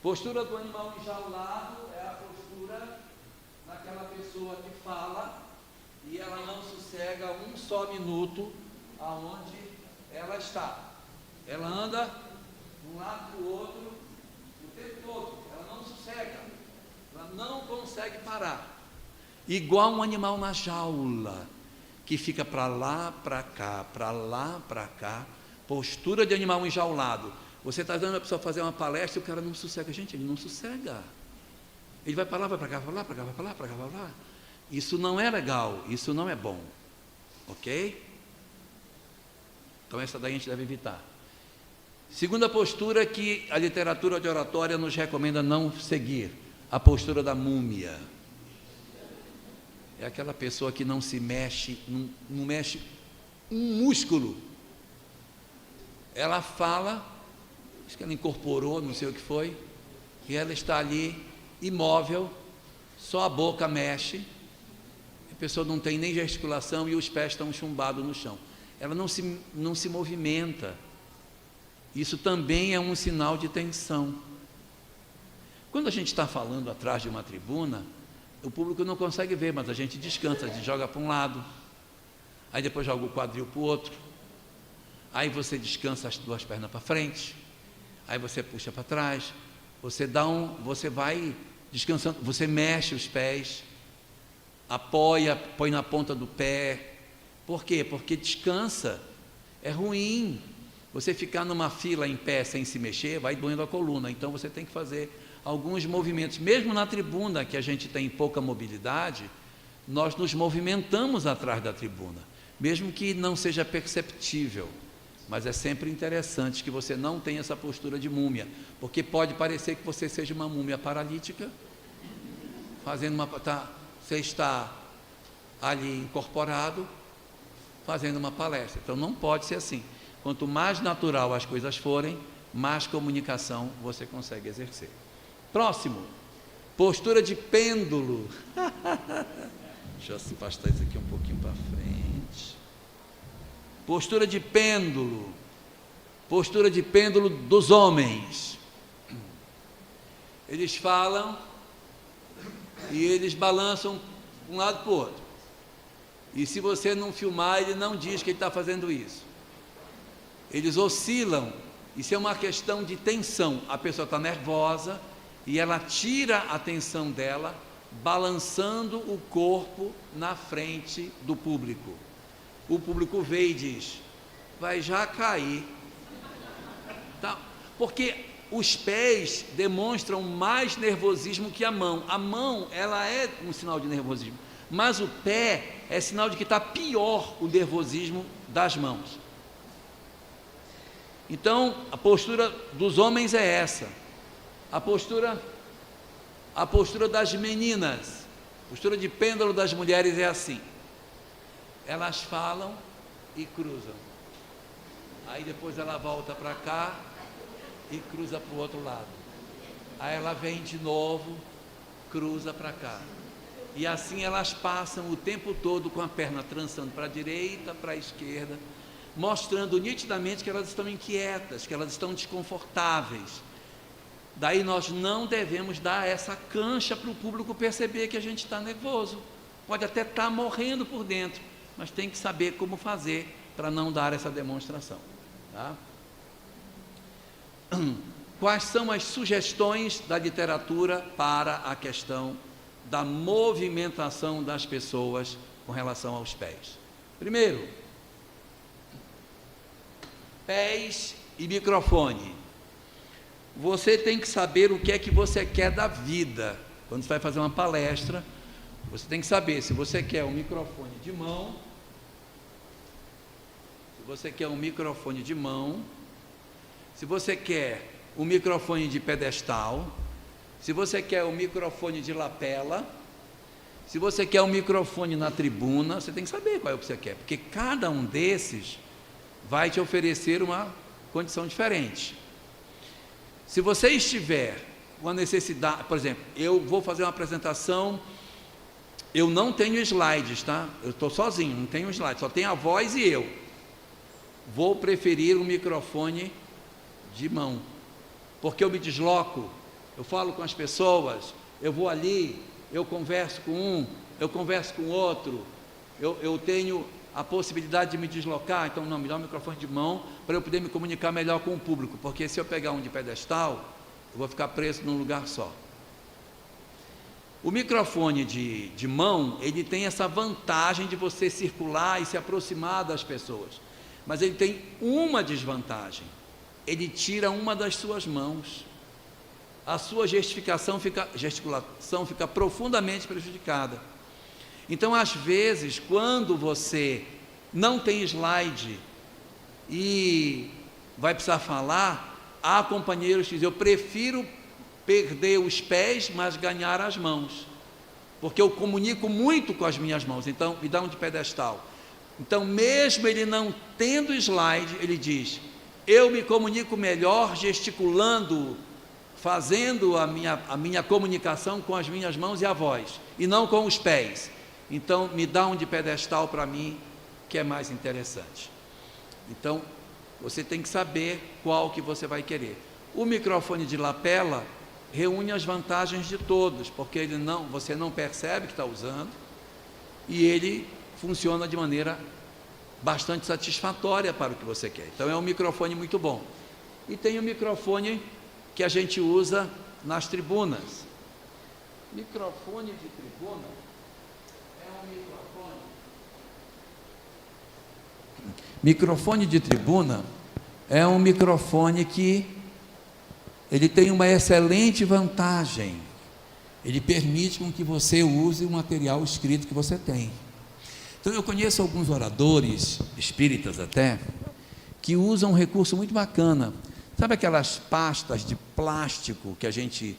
Postura do animal enjaulado é a postura daquela pessoa que fala e ela não sossega um só minuto aonde ela está. Ela anda de um lado para o outro o tempo todo, ela não sossega, ela não consegue parar. Igual um animal na jaula, que fica para lá, para cá, para lá, para cá, postura de animal enjaulado. Você está dando a pessoa fazer uma palestra e o cara não sossega. Gente, ele não sossega. Ele vai para lá, vai para cá, vai para lá, para cá, vai para lá, para cá, vai para lá. Isso não é legal, isso não é bom. Ok? Então essa daí a gente deve evitar. Segunda postura que a literatura de oratória nos recomenda não seguir, a postura da múmia. É aquela pessoa que não se mexe, não mexe um músculo. Ela fala, acho que ela incorporou, não sei o que foi, e ela está ali imóvel, só a boca mexe, a pessoa não tem nem gesticulação e os pés estão chumbados no chão. Ela não se movimenta. Isso também é um sinal de tensão. Quando a gente está falando atrás de uma tribuna, o público não consegue ver, mas a gente descansa, a gente joga para um lado, aí depois joga o quadril para o outro, aí você descansa as duas pernas para frente, aí você puxa para trás, você vai descansando, você mexe os pés, apoia, põe na ponta do pé. Por quê? Porque descansa. É ruim você ficar numa fila em pé sem se mexer, vai doendo a coluna. Então você tem que fazer alguns movimentos. Mesmo na tribuna, que a gente tem pouca mobilidade, nós nos movimentamos atrás da tribuna, mesmo que não seja perceptível. Mas é sempre interessante que você não tenha essa postura de múmia, porque pode parecer que você seja uma múmia paralítica, você está ali incorporado, fazendo uma palestra. Então não pode ser assim. Quanto mais natural as coisas forem, mais comunicação você consegue exercer. Próximo, postura de pêndulo. Deixa eu afastar isso aqui um pouquinho para frente. Postura de pêndulo. Postura de pêndulo dos homens. Eles falam e eles balançam de um lado para o outro. E se você não filmar, ele não diz que ele está fazendo isso. Eles oscilam. Isso é uma questão de tensão. A pessoa está nervosa e ela tira a tensão dela, balançando o corpo na frente do público. O público vê e diz: vai já cair. Tá? Porque os pés demonstram mais nervosismo que a mão. A mão, ela é um sinal de nervosismo, mas o pé é sinal de que está pior o nervosismo das mãos. Então, a postura dos homens é essa. A postura das meninas, a postura de pêndulo das mulheres é assim. Elas falam e cruzam. Aí depois ela volta para cá e cruza para o outro lado. Aí ela vem de novo, cruza para cá. E assim elas passam o tempo todo com a perna trançando para a direita, para a esquerda, mostrando nitidamente que elas estão inquietas, que elas estão desconfortáveis. Daí nós não devemos dar essa cancha para o público perceber que a gente está nervoso. Pode até estar morrendo por dentro, mas tem que saber como fazer para não dar essa demonstração. Tá? Quais são as sugestões da literatura para a questão da movimentação das pessoas com relação aos pés? Primeiro, pés e microfone. Você tem que saber o que é que você quer da vida. Quando você vai fazer uma palestra, você tem que saber se você quer um microfone de mão, se você quer um microfone de mão, se você quer um microfone de pedestal, se você quer um microfone de lapela, se você quer um microfone na tribuna, você tem que saber qual é o que você quer, porque cada um desses vai te oferecer uma condição diferente. Se você estiver com a necessidade, por exemplo, eu vou fazer uma apresentação, eu não tenho slides, tá? Eu estou sozinho, não tenho slides, só tem a voz e eu. Vou preferir um microfone de mão, porque eu me desloco, eu falo com as pessoas, eu vou ali, eu converso com um, eu converso com outro, eu tenho a possibilidade de me deslocar, então não, me dá um microfone de mão para eu poder me comunicar melhor com o público, porque se eu pegar um de pedestal, eu vou ficar preso num lugar só. O microfone de mão, ele tem essa vantagem de você circular e se aproximar das pessoas, mas ele tem uma desvantagem: ele tira uma das suas mãos, a sua gesticulação fica profundamente prejudicada. Então, às vezes, quando você não tem slide e vai precisar falar, há companheiros que dizem: eu prefiro perder os pés, mas ganhar as mãos, porque eu comunico muito com as minhas mãos, então me dá um de pedestal. Então, mesmo ele não tendo slide, ele diz: eu me comunico melhor gesticulando, fazendo a minha comunicação com as minhas mãos e a voz, e não com os pés. Então, me dá um de pedestal para mim, que é mais interessante. Então, você tem que saber qual que você vai querer. O microfone de lapela reúne as vantagens de todos, porque você não percebe que está usando, e ele funciona de maneira bastante satisfatória para o que você quer. Então, é um microfone muito bom. E tem o microfone que a gente usa nas tribunas. Microfone de tribuna é um microfone. Microfone de tribuna é um microfone que ele tem uma excelente vantagem. Ele permite com que você use o material escrito que você tem. Então, eu conheço alguns oradores, espíritas até, que usam um recurso muito bacana. Sabe aquelas pastas de plástico que a gente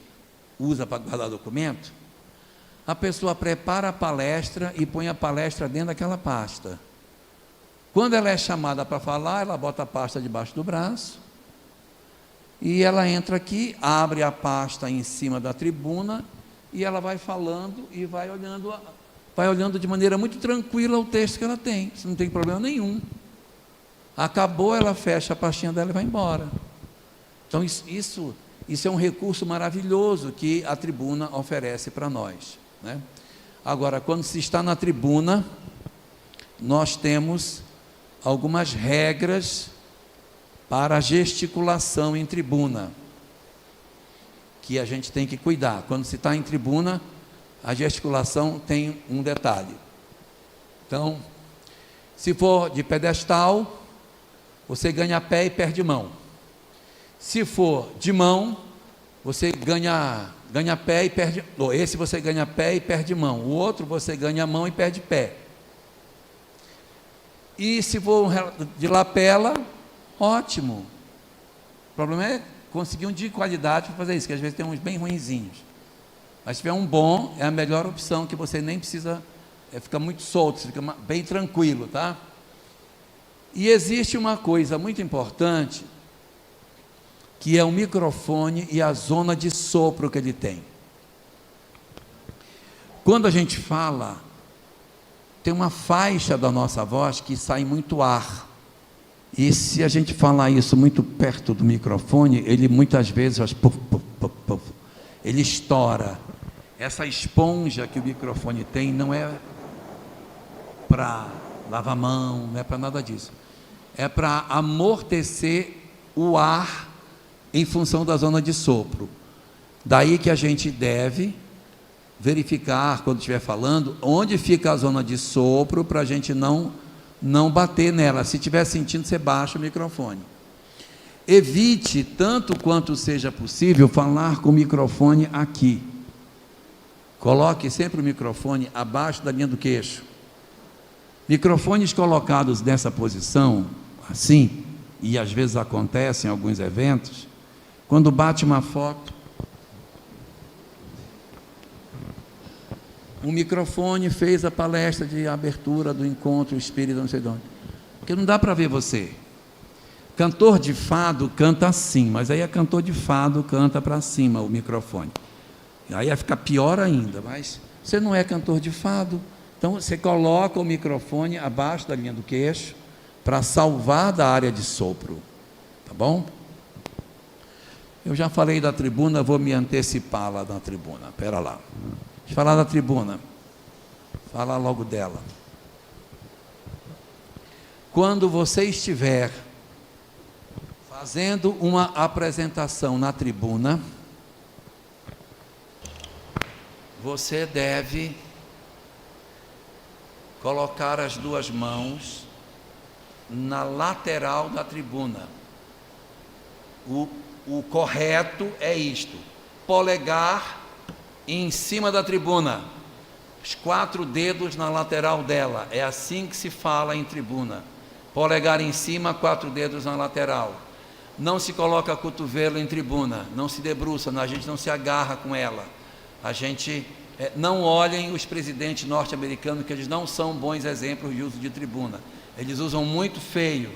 usa para guardar documento? A pessoa prepara a palestra e põe a palestra dentro daquela pasta. Quando ela é chamada para falar, ela bota a pasta debaixo do braço, e ela entra aqui, abre a pasta em cima da tribuna, e ela vai falando e vai olhando de maneira muito tranquila o texto que ela tem. Isso não tem problema nenhum. Acabou, ela fecha a pastinha dela e vai embora. Então, isso é um recurso maravilhoso que a tribuna oferece para nós. né? Agora, quando se está na tribuna, nós temos algumas regras para a gesticulação em tribuna, que a gente tem que cuidar. Quando se está em tribuna, a gesticulação tem um detalhe. Então, se for de pedestal, você ganha pé e perde mão. Se for de mão, você ganha pé e perde. Esse você ganha pé e perde mão. O outro você ganha mão e perde pé. E se for de lapela, ótimo. O problema é conseguir um de qualidade para fazer isso, que às vezes tem uns bem ruinzinhos. Mas se tiver um bom, é a melhor opção, que você nem precisa, fica muito solto, você fica bem tranquilo, tá? E existe uma coisa muito importante, que é o microfone e a zona de sopro que ele tem. Quando a gente fala, tem uma faixa da nossa voz que sai muito ar. E se a gente falar isso muito perto do microfone, ele muitas vezes faz puf, puf, puf, puf, ele estoura. Essa esponja que o microfone tem não é para lavar a mão, não é para nada disso. É para amortecer o ar em função da zona de sopro. Daí que a gente deve verificar, quando estiver falando, onde fica a zona de sopro, para a gente não bater nela. Se estiver sentindo, você baixa o microfone. Evite, tanto quanto seja possível, falar com o microfone aqui. Coloque sempre o microfone abaixo da linha do queixo. Microfones colocados nessa posição, assim, e às vezes acontece em alguns eventos, quando bate uma foto, um microfone fez a palestra de abertura do encontro espírita, não sei de onde, porque não dá para ver você. Cantor de fado canta assim, mas aí cantor de fado canta para cima o microfone, aí vai ficar pior ainda. Mas você não é cantor de fado, então você coloca o microfone abaixo da linha do queixo para salvar da área de sopro, tá bom? Eu já falei da tribuna, vou me antecipar lá na tribuna. Espera lá. Deixa eu falar da tribuna. Falar logo dela. Quando você estiver fazendo uma apresentação na tribuna, você deve colocar as duas mãos na lateral da tribuna. O correto é isto: polegar em cima da tribuna, os 4 dedos na lateral dela. É assim que se fala em tribuna: polegar em cima, 4 dedos na lateral. Não se coloca cotovelo em tribuna, não se debruça, a gente não se agarra com ela. A gente não olhem os presidentes norte-americanos, que eles não são bons exemplos de uso de tribuna. Eles usam muito feio,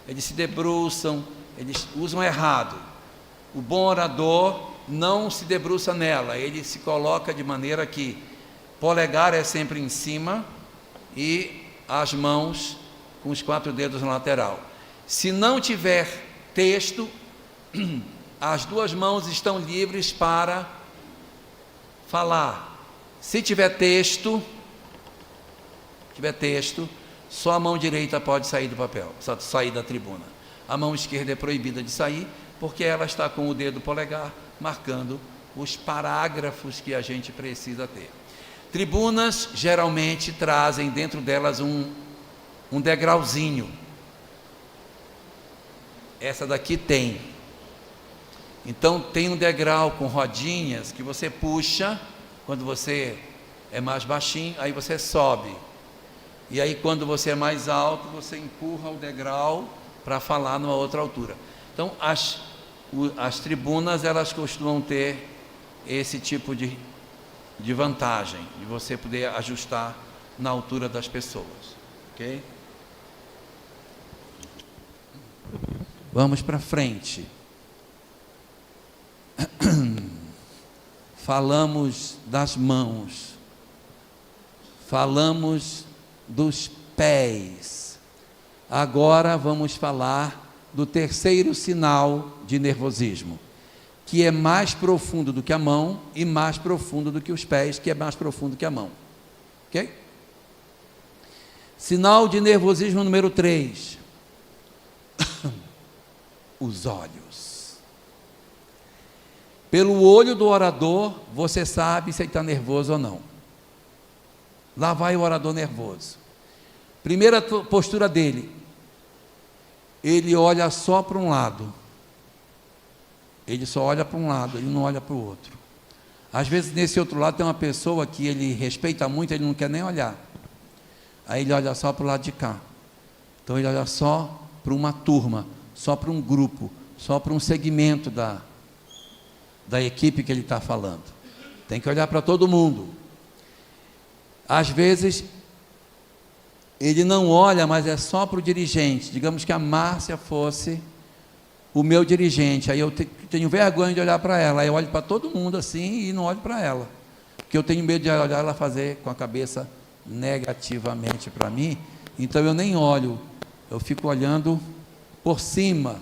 eles se debruçam, eles usam errado. O bom orador não se debruça nela, ele se coloca de maneira que polegar é sempre em cima e as mãos com os 4 dedos na lateral. Se não tiver texto, as 2 mãos estão livres para falar. Se tiver texto, só a mão direita pode sair do papel, sair da tribuna. A mão esquerda é proibida de sair, porque ela está com o dedo polegar marcando os parágrafos que a gente precisa ter. Tribunas geralmente trazem dentro delas um degrauzinho. Essa daqui tem. Então tem um degrau com rodinhas que você puxa quando você é mais baixinho, aí você sobe. E aí quando você é mais alto, você empurra o degrau para falar numa outra altura. Então as tribunas, elas costumam ter esse tipo de vantagem, de você poder ajustar na altura das pessoas, ok? Vamos para frente. Falamos das mãos, falamos dos pés. Agora vamos falar do terceiro sinal de nervosismo. que é mais profundo do que a mão, e mais profundo do que os pés, que é mais profundo que a mão. Ok? Sinal de nervosismo número 3. Os olhos. Pelo olho do orador, você sabe se ele está nervoso ou não. Lá vai o orador nervoso. Primeira postura dele. Ele olha só para um lado. Ele só olha para um lado, ele não olha para o outro. Às vezes, nesse outro lado, tem uma pessoa que ele respeita muito, ele não quer nem olhar. Aí ele olha só para o lado de cá. Então, ele olha só para uma turma, só para um grupo, só para um segmento da equipe que ele está falando. Tem que olhar para todo mundo. Às vezes, ele não olha, mas é só para o dirigente. Digamos que a Márcia fosse o meu dirigente, aí eu tenho vergonha de olhar para ela, aí eu olho para todo mundo assim e não olho para ela, porque eu tenho medo de olhar ela fazer com a cabeça negativamente para mim, então eu nem olho, eu fico olhando por cima.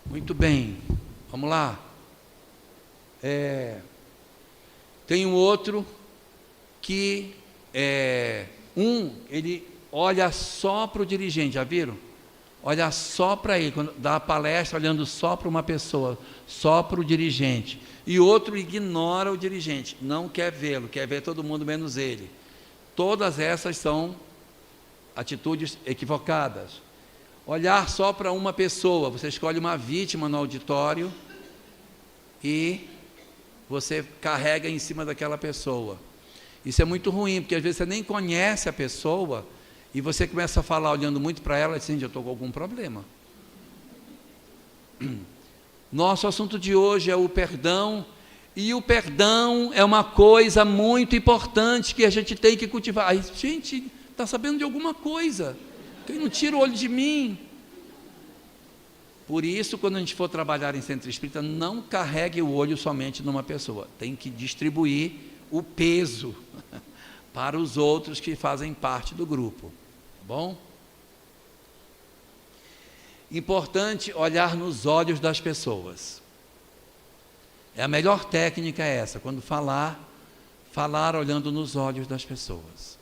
Muito bem, vamos lá. Tem um outro que ele olha só para o dirigente, já viram? Olha só para ele, quando dá a palestra, olhando só para uma pessoa, só para o dirigente. E outro ignora o dirigente, não quer vê-lo, quer ver todo mundo menos ele. Todas essas são atitudes equivocadas. Olhar só para uma pessoa, você escolhe uma vítima no auditório e você carrega em cima daquela pessoa. Isso é muito ruim, porque às vezes você nem conhece a pessoa e você começa a falar olhando muito para ela e assim, eu estou com algum problema. Nosso assunto de hoje é o perdão, e o perdão é uma coisa muito importante que a gente tem que cultivar. Aí, gente, está sabendo de alguma coisa, quem não tira o olho de mim? Por isso, quando a gente for trabalhar em centro espírita, não carregue o olho somente numa pessoa, tem que distribuir o peso para os outros que fazem parte do grupo, bom? Importante olhar nos olhos das pessoas. A melhor técnica é essa, quando falar olhando nos olhos das pessoas.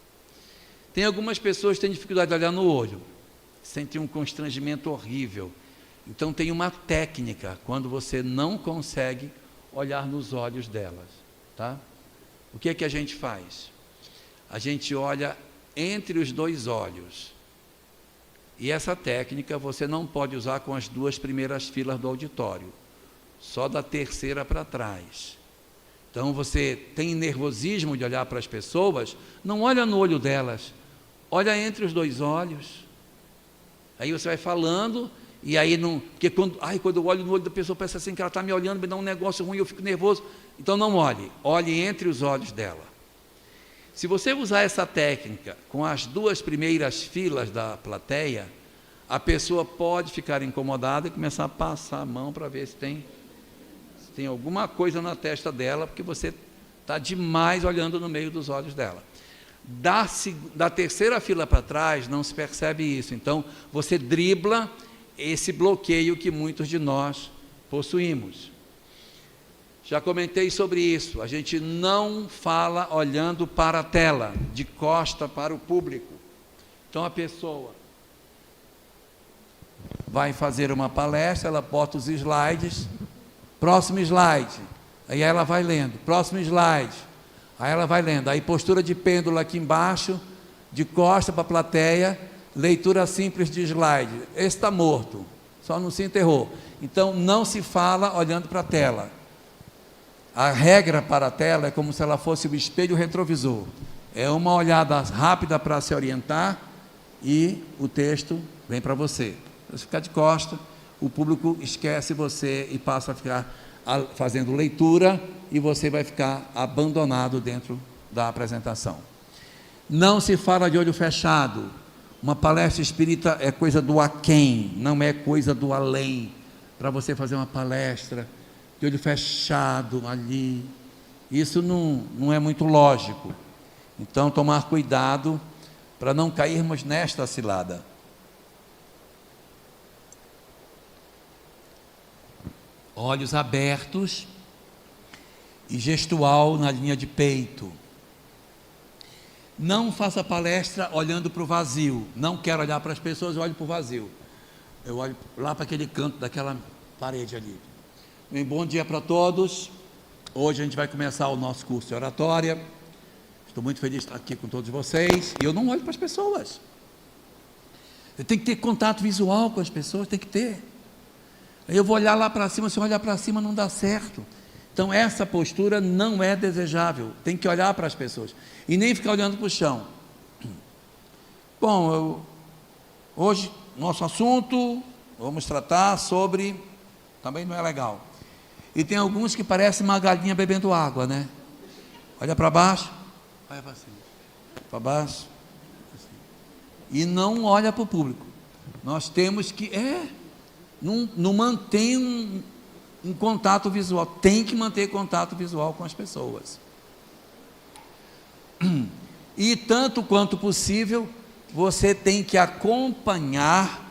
Tem algumas pessoas que têm dificuldade de olhar no olho, sentem um constrangimento horrível. Então tem uma técnica, quando você não consegue olhar nos olhos delas, tá? O que é que a gente faz? A gente olha entre os dois olhos. E essa técnica você não pode usar com as duas primeiras filas do auditório, só da terceira para trás. Então você tem nervosismo de olhar para as pessoas, não olha no olho delas, olha entre os dois olhos. Aí você vai falando, e aí não. Porque quando eu olho no olho da pessoa, parece assim que ela está me olhando, me dá um negócio ruim, eu fico nervoso. Então não olhe entre os olhos dela. Se você usar essa técnica com as duas primeiras filas da plateia, a pessoa pode ficar incomodada e começar a passar a mão para ver se tem alguma coisa na testa dela, porque você está demais olhando no meio dos olhos dela. Da terceira fila para trás, não se percebe isso. Então, você dribla esse bloqueio que muitos de nós possuímos. Já comentei sobre isso, a gente não fala olhando para a tela, de costa para o público. Então a pessoa vai fazer uma palestra, ela bota os slides, próximo slide, aí ela vai lendo, próximo slide, aí ela vai lendo, aí postura de pêndulo aqui embaixo, de costa para a plateia, leitura simples de slide, esse está morto, só não se enterrou. Então não se fala olhando para a tela. A regra para a tela é como se ela fosse o espelho retrovisor. É uma olhada rápida para se orientar e o texto vem para você. Se você ficar de costa, o público esquece você e passa a ficar fazendo leitura e você vai ficar abandonado dentro da apresentação. Não se fala de olho fechado. Uma palestra espírita é coisa do aquém, não é coisa do além. Para você fazer uma palestra de olho fechado ali, isso não é muito lógico. Então, tomar cuidado para não cairmos nesta cilada. olhos abertos e gestual na linha de peito. Não faça palestra olhando para o vazio. Não quero olhar para as pessoas, eu olho para o vazio. Eu olho lá para aquele canto daquela parede ali. Bem, bom dia para todos. Hoje a gente vai começar o nosso curso de oratória. Estou muito feliz de estar aqui com todos vocês. E eu não olho para as pessoas. Eu tenho que ter contato visual com as pessoas, tem que ter. Aí eu vou olhar lá para cima, se eu olhar para cima não dá certo. Então essa postura não é desejável, tem que olhar para as pessoas, e nem ficar olhando para o chão. Bom, hoje, nosso assunto, vamos tratar sobre, também não é legal, e tem alguns que parecem uma galinha bebendo água, né? Olha para baixo, olha para cima, para baixo, assim. E não olha para o público. Nós temos que, não mantém um contato visual, tem que manter contato visual com as pessoas. E tanto quanto possível, você tem que acompanhar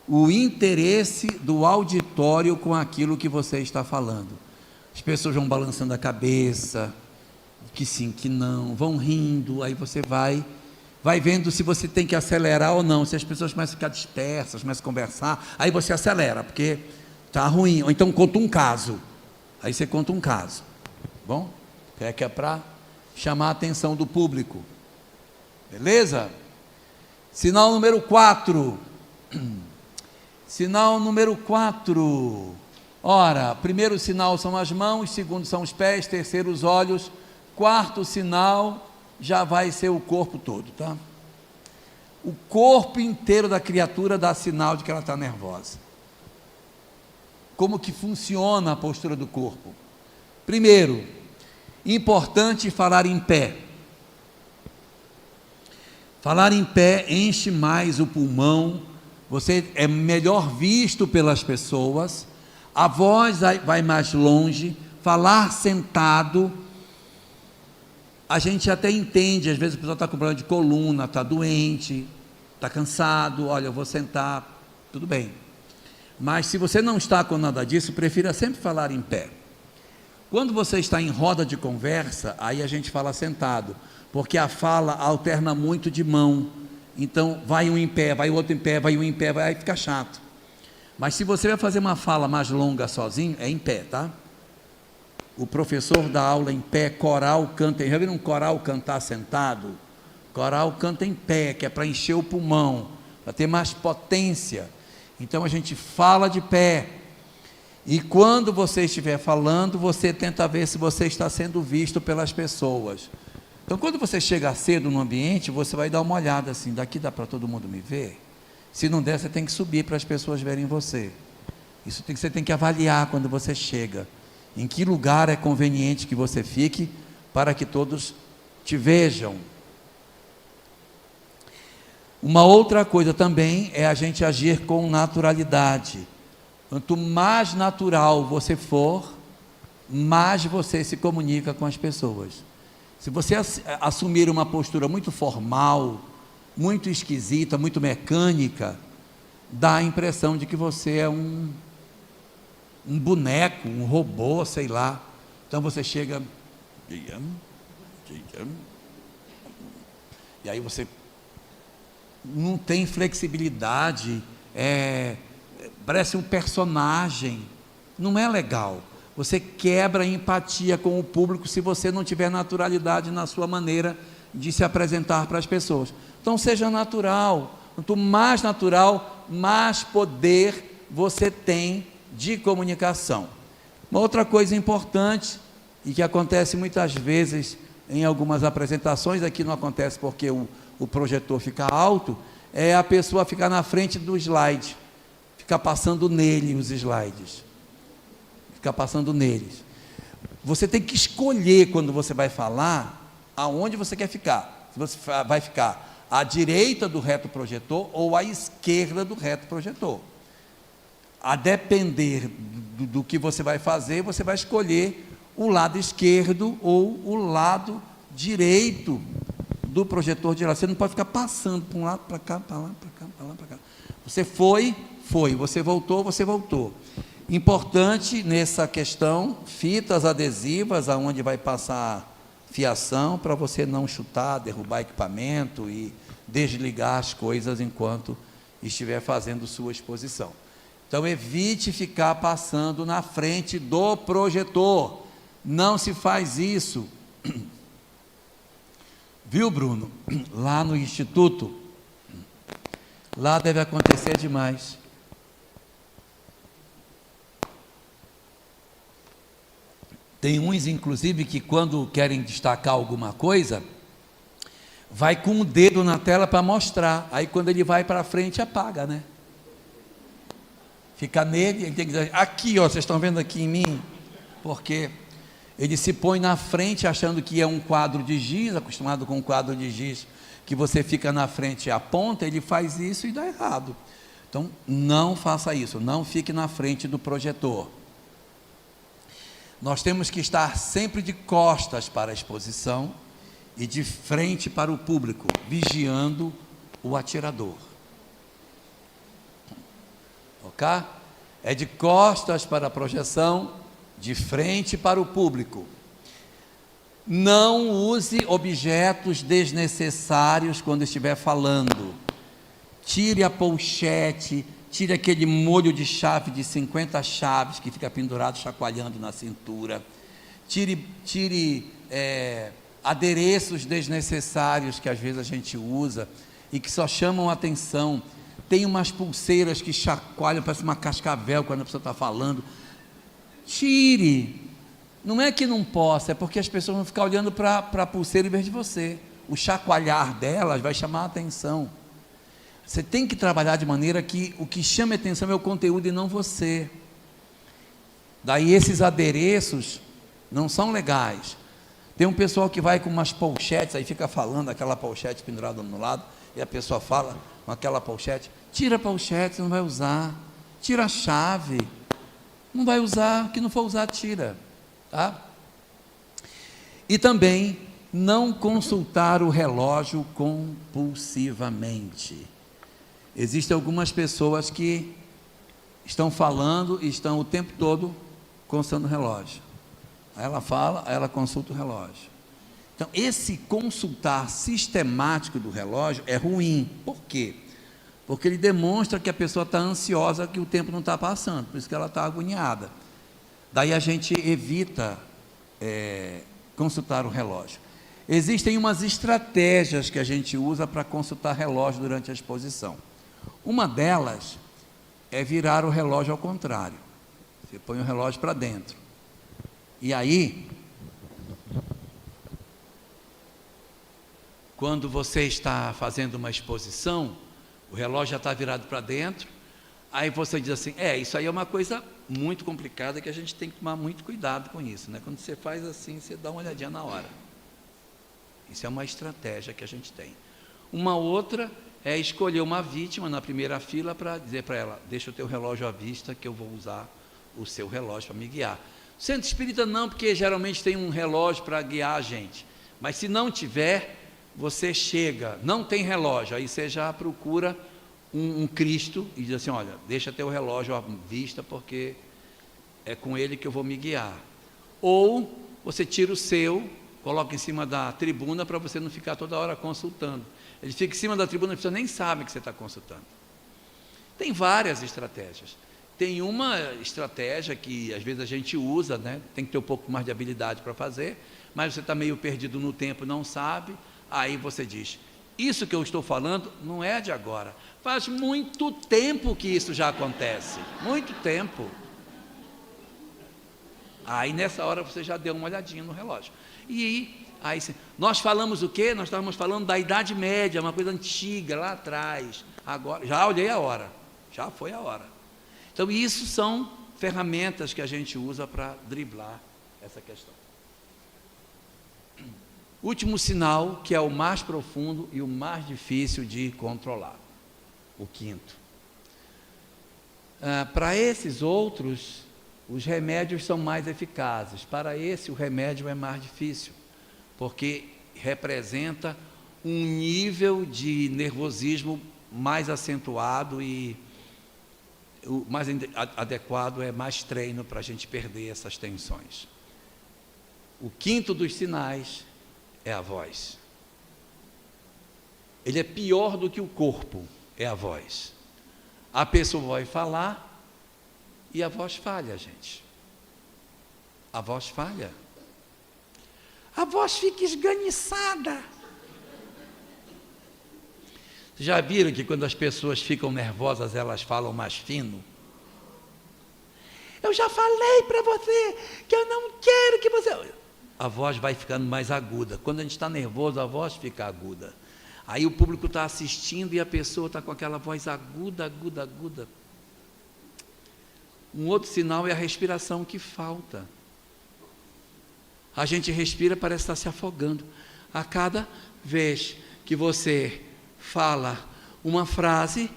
o interesse do auditório com aquilo que você está falando. As pessoas vão balançando a cabeça, que sim, que não, vão rindo, aí você vai vendo se você tem que acelerar ou não. Se as pessoas começam a ficar dispersas, começam a conversar, aí você acelera, porque está ruim. Ou então conta um caso, aí você conta um caso, bom? Que é para chamar a atenção do público, beleza? Sinal número 4, sinal número 4, ora, primeiro sinal são as mãos, segundo são os pés, terceiro os olhos, quarto sinal já vai ser o corpo todo, tá? O corpo inteiro da criatura dá sinal de que ela está nervosa. Como que funciona a postura do corpo? Primeiro, importante falar em pé. Falar em pé enche mais o pulmão, você é melhor visto pelas pessoas, a voz vai mais longe. Falar sentado, a gente até entende, às vezes a pessoa está com problema de coluna, está doente, está cansado, olha, eu vou sentar, tudo bem. Mas se você não está com nada disso, prefira sempre falar em pé. Quando você está em roda de conversa, aí a gente fala sentado, porque a fala alterna muito de mão. Então vai um em pé, vai o outro em pé, vai um em pé, aí fica chato. Mas se você vai fazer uma fala mais longa sozinho, é em pé, tá? O professor dá aula em pé, coral canta, já viram um coral cantar sentado? Coral canta em pé, que é para encher o pulmão, para ter mais potência. Então a gente fala de pé, e quando você estiver falando, você tenta ver se você está sendo visto pelas pessoas. Então quando você chega cedo no ambiente, você vai dar uma olhada assim, daqui dá para todo mundo me ver? Se não der, você tem que subir para as pessoas verem você. Você tem que avaliar quando você chega, em que lugar é conveniente que você fique, para que todos te vejam. Uma outra coisa também é a gente agir com naturalidade. Quanto mais natural você for, mais você se comunica com as pessoas. Se você assumir uma postura muito formal, muito esquisita, muito mecânica, dá a impressão de que você é um boneco, um robô, sei lá. Então você chega, e aí você não tem flexibilidade, parece um personagem, não é legal. Você quebra a empatia com o público se você não tiver naturalidade na sua maneira de se apresentar para as pessoas. Então seja natural. Quanto mais natural, mais poder você tem de comunicação. Uma outra coisa importante, e que acontece muitas vezes em algumas apresentações, aqui não acontece porque o projetor fica alto, é a pessoa ficar na frente do slide, ficar passando nele os slides, ficar passando neles. Você tem que escolher, quando você vai falar, aonde você quer ficar. Se você vai ficar à direita do reto projetor ou à esquerda do reto projetor. A depender do que você vai fazer, você vai escolher o lado esquerdo ou o lado direito do projetor de lá. Você não pode ficar passando para um lado, para cá, para lá, para cá, para lá, para cá. Você foi, você voltou, você voltou. Importante nessa questão, fitas adesivas aonde vai passar fiação para você não chutar, derrubar equipamento e desligar as coisas enquanto estiver fazendo sua exposição. Então evite ficar passando na frente do projetor. Não se faz isso. Viu, Bruno? Lá no instituto, lá deve acontecer demais. Tem uns, inclusive, que quando querem destacar alguma coisa, vai com o dedo na tela para mostrar. Aí quando ele vai para frente, apaga, né? Fica nele, ele tem que dizer, aqui, ó, vocês estão vendo aqui em mim? Porque ele se põe na frente achando que é um quadro de giz, acostumado com um quadro de giz, que você fica na frente e aponta, ele faz isso e dá errado. Então, não faça isso, não fique na frente do projetor. Nós temos que estar sempre de costas para a exposição e de frente para o público, vigiando o atirador. Ok? É de costas para a projeção, de frente para o público. Não use objetos desnecessários quando estiver falando. Tire a pochete, tire aquele molho de chave de 50 chaves que fica pendurado, chacoalhando na cintura. Tire adereços desnecessários que às vezes a gente usa e que só chamam a atenção. Tem umas pulseiras que chacoalham, parece uma cascavel quando a pessoa está falando. Tire. Não é que não possa, é porque as pessoas vão ficar olhando para a pulseira em vez de você. O chacoalhar delas vai chamar a atenção. Você tem que trabalhar de maneira que o que chama a atenção é o conteúdo e não você. Daí esses adereços não são legais. Tem um pessoal que vai com umas pochetes, aí fica falando, aquela pochete pendurada no lado, e a pessoa fala com aquela pochete. Tira a pochete, você não vai usar. Tira a chave. Não vai usar, o que não for usar, tira. Tá? E também não consultar o relógio compulsivamente. Existem algumas pessoas que estão falando e estão o tempo todo consultando o relógio. Aí ela fala, aí ela consulta o relógio. Então, esse consultar sistemático do relógio é ruim. Por quê? Porque ele demonstra que a pessoa está ansiosa, que o tempo não está passando, por isso que ela está agoniada. Daí a gente evita consultar o relógio. Existem umas estratégias que a gente usa para consultar relógio durante a exposição. Uma delas é virar o relógio ao contrário. Você põe o relógio para dentro. E aí, quando você está fazendo uma exposição, o relógio já está virado para dentro, aí você diz assim, isso aí é uma coisa muito complicada que a gente tem que tomar muito cuidado com isso, né? Quando você faz assim, você dá uma olhadinha na hora. Isso é uma estratégia que a gente tem. Uma outra é escolher uma vítima na primeira fila para dizer para ela, deixa o teu relógio à vista que eu vou usar o seu relógio para me guiar. Centro espírita não, porque geralmente tem um relógio para guiar a gente, mas se não tiver, você chega, não tem relógio, aí você já procura um Cristo e diz assim, olha, deixa teu relógio à vista porque é com ele que eu vou me guiar. Ou você tira o seu, coloca em cima da tribuna para você não ficar toda hora consultando. Ele fica em cima da tribuna e a pessoa nem sabe que você está consultando. Tem várias estratégias. Tem uma estratégia que às vezes a gente usa, né? Tem que ter um pouco mais de habilidade para fazer, mas você está meio perdido no tempo, não sabe, aí você diz, isso que eu estou falando não é de agora, faz muito tempo que isso já acontece, muito tempo. Aí nessa hora você já deu uma olhadinha no relógio. E aí nós falamos o quê? Nós estávamos falando da Idade Média, uma coisa antiga, lá atrás. Agora, já olhei a hora, já foi a hora. Então isso são ferramentas que a gente usa para driblar essa questão. Último sinal, que é o mais profundo e o mais difícil de controlar, o quinto. Para esses outros, os remédios são mais eficazes. Para esse, o remédio é mais difícil, porque representa um nível de nervosismo mais acentuado e o mais adequado é mais treino para a gente perder essas tensões. O quinto dos sinais é a voz. Ele é pior do que o corpo, é a voz. A pessoa vai falar e a voz falha, gente. A voz falha. A voz fica esganiçada. Vocês já viram que quando as pessoas ficam nervosas, elas falam mais fino? Eu já falei para você que eu não quero que você... A voz vai ficando mais aguda. Quando a gente está nervoso, a voz fica aguda. Aí o público está assistindo e a pessoa está com aquela voz aguda, aguda, aguda. Um outro sinal é a respiração que falta. A gente respira, parece estar se afogando. A cada vez que você fala uma frase,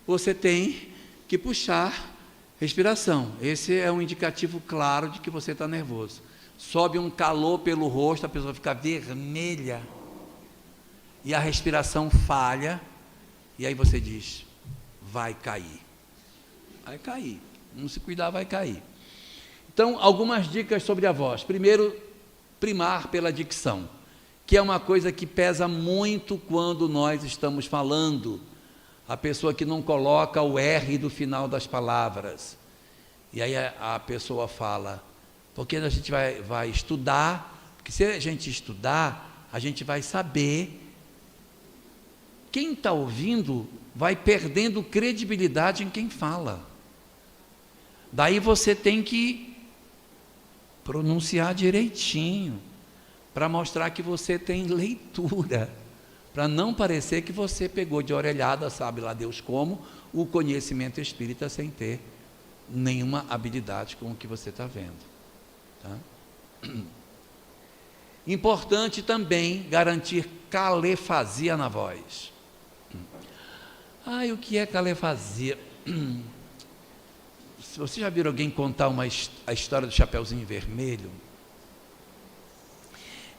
você tem que puxar respiração. Esse é um indicativo claro de que você está nervoso. Sobe um calor pelo rosto, a pessoa fica vermelha e a respiração falha, e aí você diz, vai cair. Vai cair. Não se cuidar, vai cair. Então, algumas dicas sobre a voz. Primeiro, primar pela dicção, que é uma coisa que pesa muito quando nós estamos falando. A pessoa que não coloca o R do final das palavras. E aí a pessoa fala, porque a gente vai estudar, porque se a gente estudar, a gente vai saber. Quem está ouvindo vai perdendo credibilidade em quem fala. Daí você tem que pronunciar direitinho, para mostrar que você tem leitura, para não parecer que você pegou de orelhada, sabe lá Deus como, o conhecimento espírita sem ter nenhuma habilidade com o que você está vendo. Tá? Importante também garantir calefasia na voz. O que é calefasia? Você já viu alguém contar a história do Chapeuzinho Vermelho?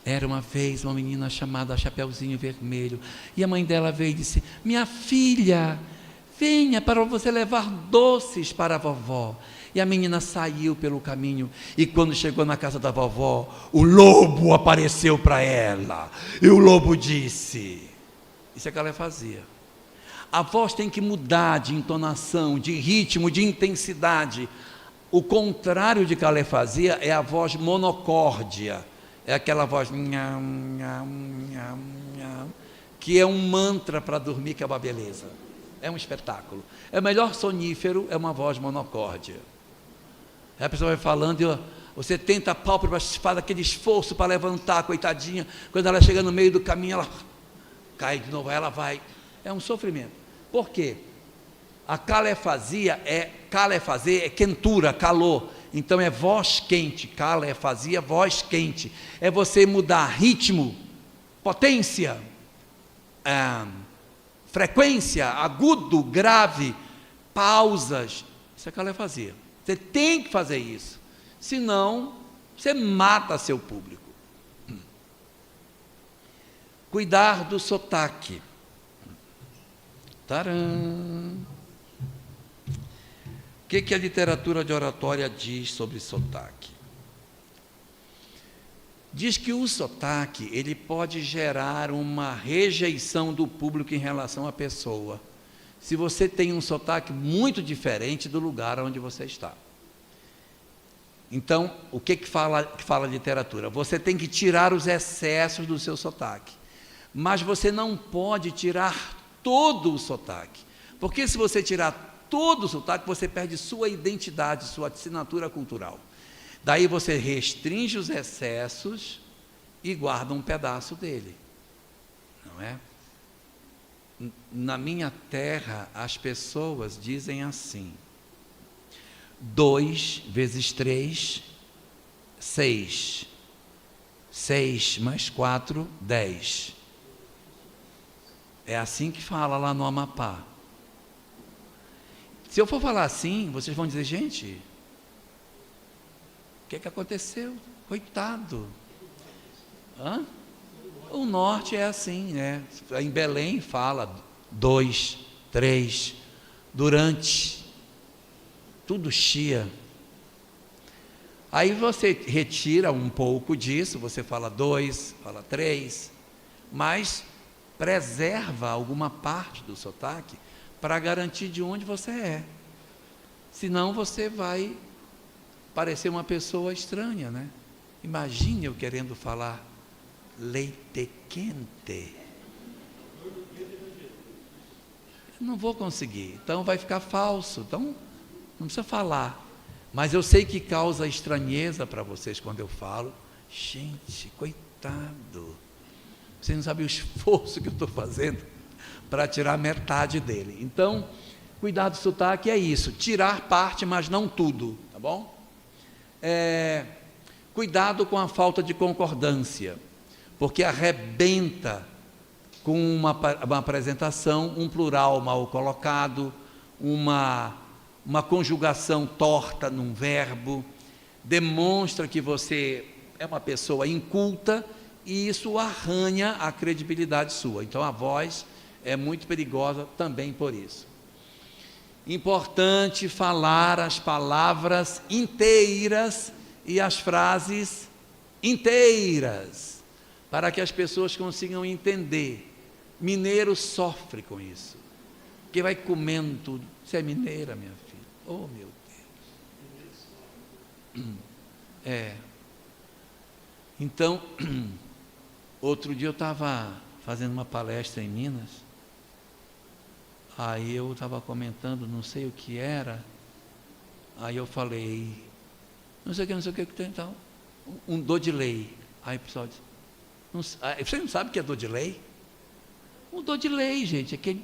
Era uma vez uma menina chamada Chapeuzinho Vermelho, e a mãe dela veio e disse, minha filha, venha para você levar doces para a vovó. E a menina saiu pelo caminho, e quando chegou na casa da vovó, o lobo apareceu para ela, e o lobo disse, isso é calefasia. A voz tem que mudar de entonação, de ritmo, de intensidade. O contrário de calefasia é a voz monocórdia, é aquela voz que é um mantra para dormir, que é uma beleza, é um espetáculo. É o melhor sonífero, é uma voz monocórdia. Aí a pessoa vai falando e você tenta a pálpebra, faz aquele esforço para levantar, coitadinha, quando ela chega no meio do caminho, ela cai de novo, ela vai, é um sofrimento. Por quê? A calefasia é quentura, calor. Então é voz quente, calefasia, voz quente. É você mudar ritmo, potência, frequência, agudo, grave, pausas. Isso é calefasia. Você tem que fazer isso. Senão, você mata seu público. Cuidar do sotaque. Tcharam! O que a literatura de oratória diz sobre sotaque? Diz que o sotaque, ele pode gerar uma rejeição do público em relação à pessoa, se você tem um sotaque muito diferente do lugar onde você está. Então, o que fala a literatura? Você tem que tirar os excessos do seu sotaque, mas você não pode tirar todo o sotaque, porque se você tirar todo o sotaque, você perde sua identidade, sua assinatura cultural. Daí você restringe os excessos e guarda um pedaço dele, não é? Na minha terra, as pessoas dizem assim, 2 vezes 3, 6, 6 mais 4, 10. É assim que fala lá no Amapá. Se eu for falar assim, vocês vão dizer, gente, o que aconteceu? Coitado. O norte é assim, né? Em Belém fala 2, 3, durante. tudo chia. Aí você retira um pouco disso, você fala 2, fala 3, mas preserva alguma parte do sotaque para garantir de onde você é. Senão você vai parecer uma pessoa estranha, né? Imagine eu querendo falar leite quente. Eu não vou conseguir, então vai ficar falso, então não precisa falar. Mas eu sei que causa estranheza para vocês quando eu falo. Gente, coitado, vocês não sabem o esforço que eu estou fazendo para tirar metade dele. Então, cuidado do sotaque é isso, tirar parte, mas não tudo, tá bom? Cuidado com a falta de concordância, porque arrebenta com uma apresentação, um plural mal colocado, uma conjugação torta num verbo, demonstra que você é uma pessoa inculta e isso arranha a credibilidade sua. Então a voz é muito perigosa também por isso. Importante falar as palavras inteiras e as frases inteiras, para que as pessoas consigam entender. Mineiro sofre com isso, porque vai comendo tudo. Você é mineira, minha filha? Oh, meu Deus. Então, outro dia eu estava fazendo uma palestra em Minas, aí eu estava comentando, não sei o que era, aí eu falei, não sei o que tem, então, um dodilei. Aí o pessoal disse, você não sabe o que é dodilei? Um dodilei, gente, é que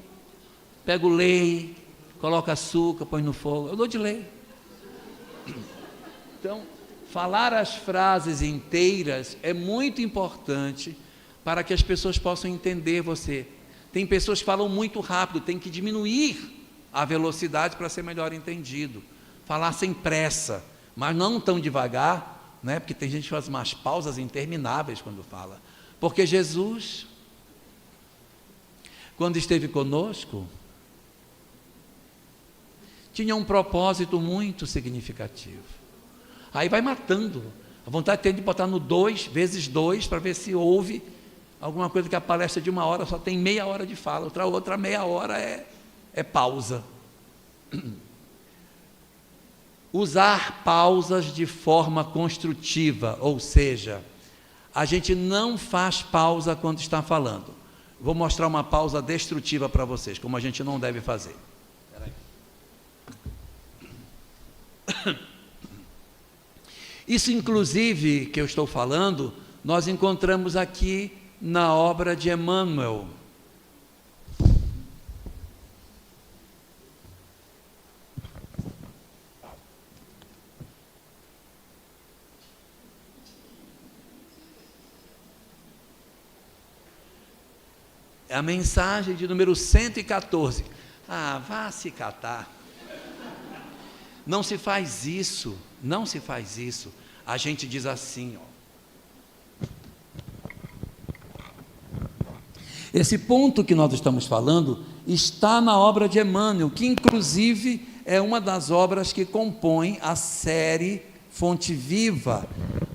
pega o lei, coloca açúcar, põe no fogo, é o dodilei. Então, falar as frases inteiras é muito importante para que as pessoas possam entender você. Tem pessoas que falam muito rápido, tem que diminuir a velocidade para ser melhor entendido. Falar sem pressa, mas não tão devagar, né? Porque tem gente que faz umas pausas intermináveis quando fala. Porque Jesus, quando esteve conosco, tinha um propósito muito significativo. Aí vai matando. A vontade tem de botar no 2 vezes 2 para ver se houve alguma coisa, que a palestra de 1 hora só tem meia hora de fala, outra meia hora é pausa. Usar pausas de forma construtiva, ou seja, a gente não faz pausa quando está falando. Vou mostrar uma pausa destrutiva para vocês, como a gente não deve fazer. Isso, inclusive, que eu estou falando, nós encontramos aqui na obra de Emmanuel. É a mensagem de número 114. Vá se catar. Não se faz isso, não se faz isso. A gente diz assim, ó. Esse ponto que nós estamos falando está na obra de Emmanuel, que inclusive é uma das obras que compõem a série Fonte Viva.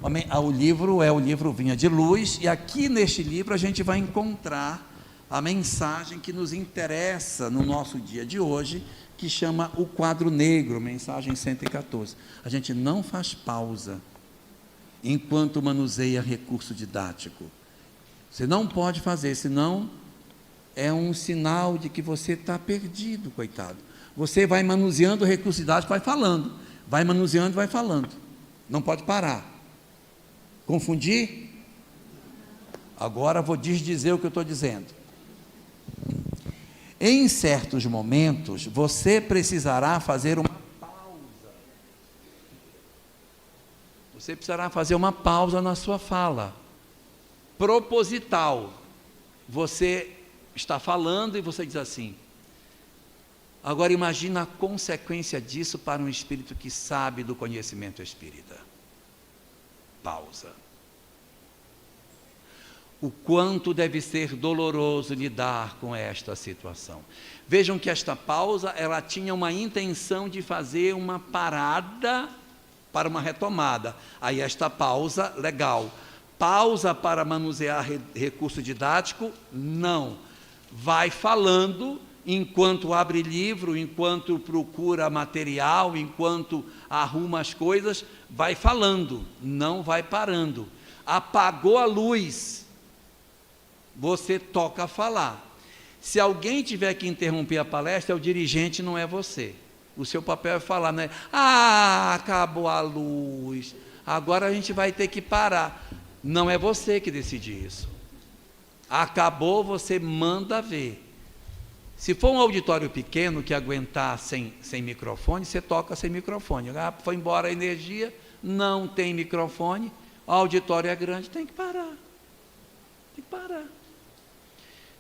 O livro é o livro Vinha de Luz, e aqui neste livro a gente vai encontrar a mensagem que nos interessa no nosso dia de hoje, que chama o quadro negro, mensagem 114. A gente não faz pausa enquanto manuseia recurso didático. Você não pode fazer, senão é um sinal de que você está perdido, coitado. Você vai manuseando o recurso didático, vai falando, vai manuseando, vai falando. Não pode parar. Confundir? Agora vou desdizer o que eu estou dizendo. Em certos momentos, você precisará fazer uma pausa. Você precisará fazer uma pausa na sua fala, proposital. Você está falando e você diz assim. Agora imagina a consequência disso para um espírito que sabe do conhecimento espírita. Pausa. o quanto deve ser doloroso lidar com esta situação. Vejam que esta pausa, ela tinha uma intenção de fazer uma parada para uma retomada. Aí esta pausa, legal. Pausa para manusear recurso didático? Não. Vai falando enquanto abre livro, enquanto procura material, enquanto arruma as coisas, vai falando, não vai parando. Apagou a luz, você toca a falar. Se alguém tiver que interromper a palestra, é o dirigente, não é você. O seu papel é falar, né? Ah, acabou a luz, agora a gente vai ter que parar. Não é você que decide isso. Acabou, você manda ver. Se for um auditório pequeno que aguentar sem microfone, você toca sem microfone. Ah, foi embora a energia, não tem microfone, o auditório é grande, tem que parar. Tem que parar.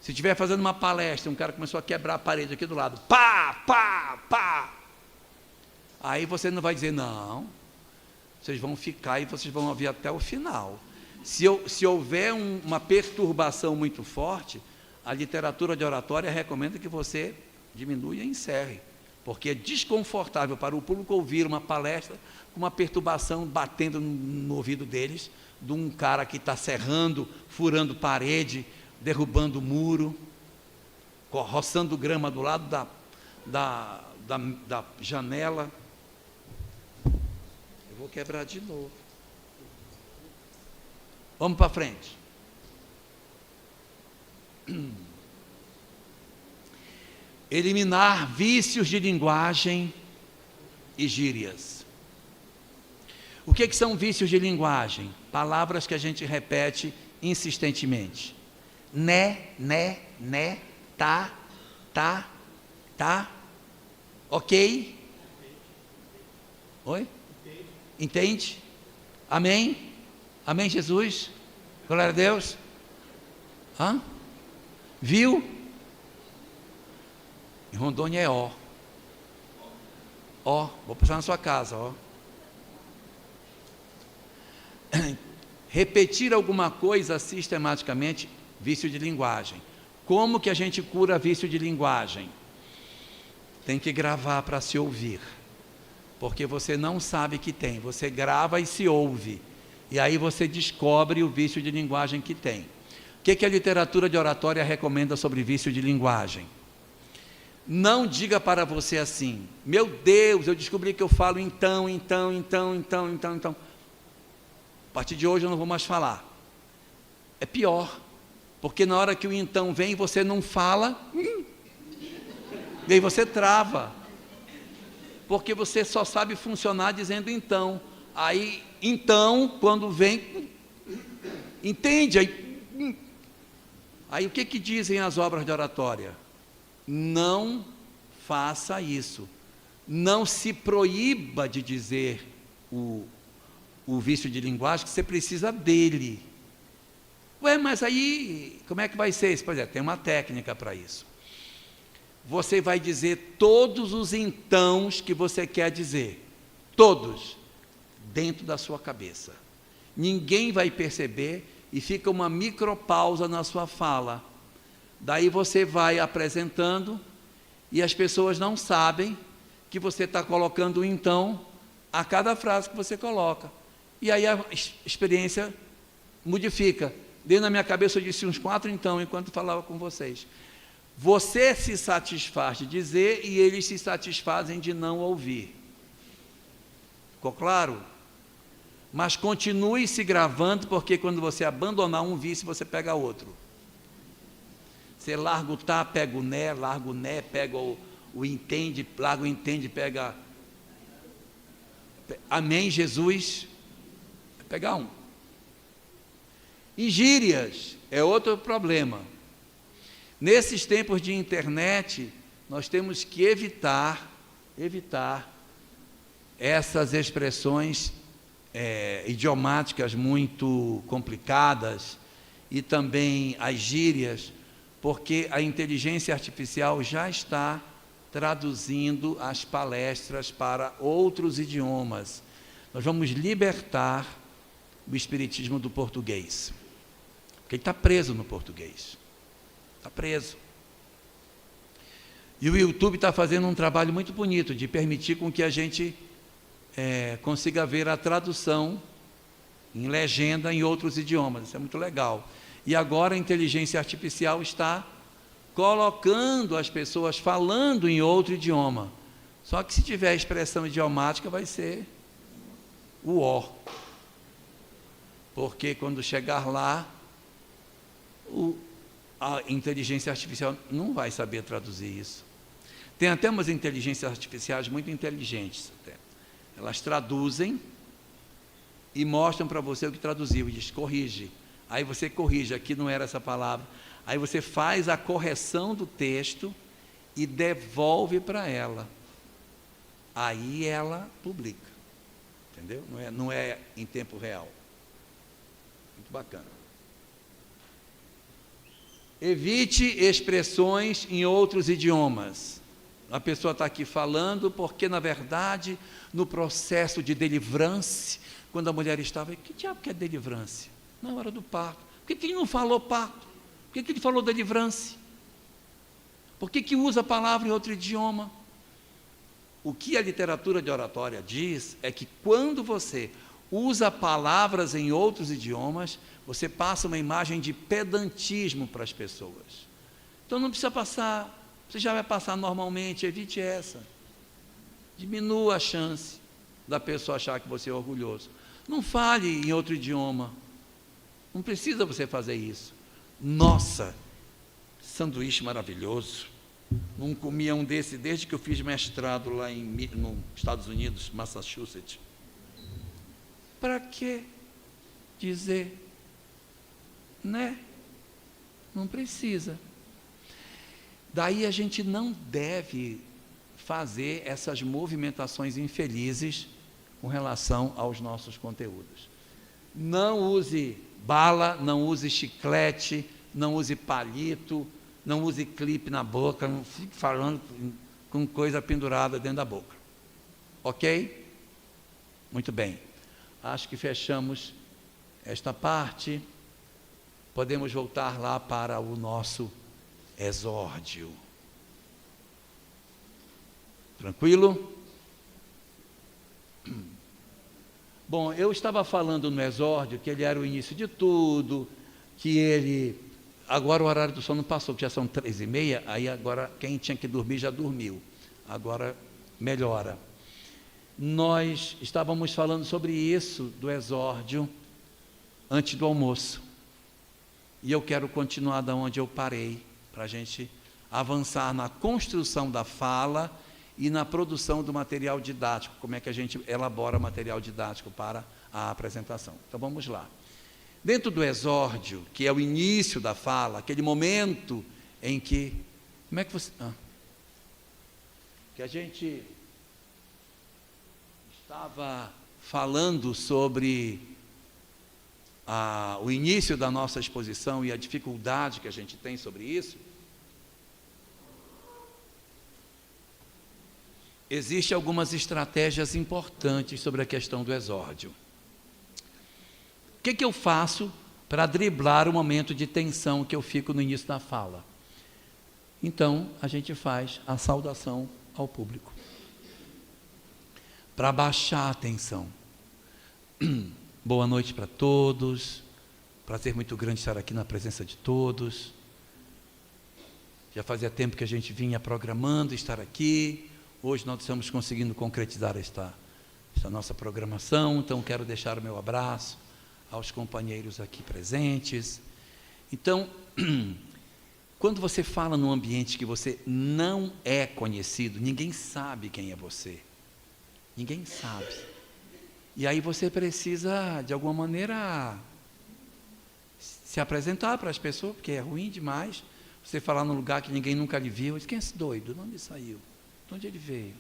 Se estiver fazendo uma palestra, um cara começou a quebrar a parede aqui do lado, pá, pá, pá. Aí você não vai dizer, não, vocês vão ficar e vocês vão ouvir até o final. Se houver uma perturbação muito forte, a literatura de oratória recomenda que você diminua e encerre, porque é desconfortável para o público ouvir uma palestra com uma perturbação batendo no ouvido deles, de um cara que está serrando, furando parede, derrubando muro, roçando grama do lado da janela. Eu vou quebrar de novo. Vamos para frente. Eliminar vícios de linguagem e gírias. O que são vícios de linguagem? Palavras que a gente repete insistentemente. Né, tá, ok? Oi? Entende? Amém? Amém, Jesus? Glória a Deus. Hã? Viu? Em Rondônia é ó. Ó, vou passar na sua casa, ó. Repetir alguma coisa sistematicamente, vício de linguagem. Como que a gente cura vício de linguagem? Tem que gravar para se ouvir. Porque você não sabe que tem, você grava e se ouve. E aí você descobre o vício de linguagem que tem. O que a literatura de oratória recomenda sobre vício de linguagem? Não diga para você assim, meu Deus, eu descobri que eu falo então. A partir de hoje eu não vou mais falar. É pior, porque na hora que o então vem, você não fala, e aí você trava. Porque você só sabe funcionar dizendo então. Aí, então, quando vem, entende? Aí o que dizem as obras de oratória? Não faça isso. Não se proíba de dizer o vício de linguagem, que você precisa dele. Ué, mas aí, como é que vai ser isso? Pois é, tem uma técnica para isso. Você vai dizer todos os entãos que você quer dizer. Todos. Dentro da sua cabeça. Ninguém vai perceber e fica uma micropausa na sua fala. Daí você vai apresentando e as pessoas não sabem que você está colocando um então a cada frase que você coloca. E aí a experiência modifica. Dentro da minha cabeça eu disse uns 4 então, enquanto falava com vocês. Você se satisfaz de dizer e eles se satisfazem de não ouvir. Ficou claro? Mas continue se gravando, porque quando você abandonar um vício, você pega outro. Você larga o tá, pega o né, larga o né, pega o entende, larga o entende, pega amém, Jesus, vai pegar um. E gírias é outro problema. Nesses tempos de internet, nós temos que evitar essas expressões idiomáticas muito complicadas e também as gírias, porque a inteligência artificial já está traduzindo as palestras para outros idiomas. Nós vamos libertar o espiritismo do português. Porque ele está preso no português. Está preso. E o YouTube está fazendo um trabalho muito bonito de permitir com que a gente consiga ver a tradução em legenda em outros idiomas. Isso é muito legal. E agora a inteligência artificial está colocando as pessoas falando em outro idioma. Só que se tiver expressão idiomática vai ser o ó. Porque quando chegar lá, a inteligência artificial não vai saber traduzir isso. Tem até umas inteligências artificiais muito inteligentes. Até. Elas traduzem e mostram para você o que traduziu, e diz, corrige. Aí você corrige, aqui não era essa palavra. Aí você faz a correção do texto e devolve para ela. Aí ela publica. Entendeu? Não é em tempo real. Muito bacana. Evite expressões em outros idiomas. A pessoa está aqui falando porque, na verdade, no processo de delivrance, quando a mulher estava, que diabo que é delivrance? Na hora do parto. Por que ele não falou parto? Por que ele falou delivrance? Por que usa a palavra em outro idioma? O que a literatura de oratória diz é que quando você usa palavras em outros idiomas, você passa uma imagem de pedantismo para as pessoas. Então não precisa passar, você já vai passar normalmente, evite essa. Diminua a chance da pessoa achar que você é orgulhoso. Não fale em outro idioma. Não precisa você fazer isso. Nossa, sanduíche maravilhoso. Não comia um desse desde que eu fiz mestrado lá nos Estados Unidos, Massachusetts. Para que dizer, né? Não precisa. Daí a gente não deve fazer essas movimentações infelizes com relação aos nossos conteúdos. Não use bala, não use chiclete, não use palito, não use clipe na boca, não fique falando com coisa pendurada dentro da boca. Ok? Muito bem. Acho que fechamos esta parte. Podemos voltar lá para o nosso exórdio. Tranquilo? Bom, eu estava falando no exórdio que ele era o início de tudo, que ele... Agora o horário do sono passou, que já são 3h30, aí agora quem tinha que dormir já dormiu. Agora melhora. Nós estávamos falando sobre isso, do exórdio, antes do almoço. E eu quero continuar da onde eu parei, para a gente avançar na construção da fala e na produção do material didático, como é que a gente elabora material didático para a apresentação. Então vamos lá. Dentro do exórdio, que é o início da fala, aquele momento em que... Como é que você... que a gente estava falando sobre o início da nossa exposição e a dificuldade que a gente tem sobre isso. Existem algumas estratégias importantes sobre a questão do exórdio. O que eu faço para driblar o momento de tensão que eu fico no início da fala? Então, a gente faz a saudação ao público, para baixar a tensão. Boa noite para todos, prazer muito grande estar aqui na presença de todos. Já fazia tempo que a gente vinha programando estar aqui, hoje nós estamos conseguindo concretizar esta nossa programação, então quero deixar o meu abraço aos companheiros aqui presentes. Então, quando você fala num ambiente que você não é conhecido, ninguém sabe quem é você, ninguém sabe, e aí você precisa, de alguma maneira, se apresentar para as pessoas, porque é ruim demais você falar num lugar que ninguém nunca lhe viu. Quem é esse doido? De onde ele saiu? De onde ele veio?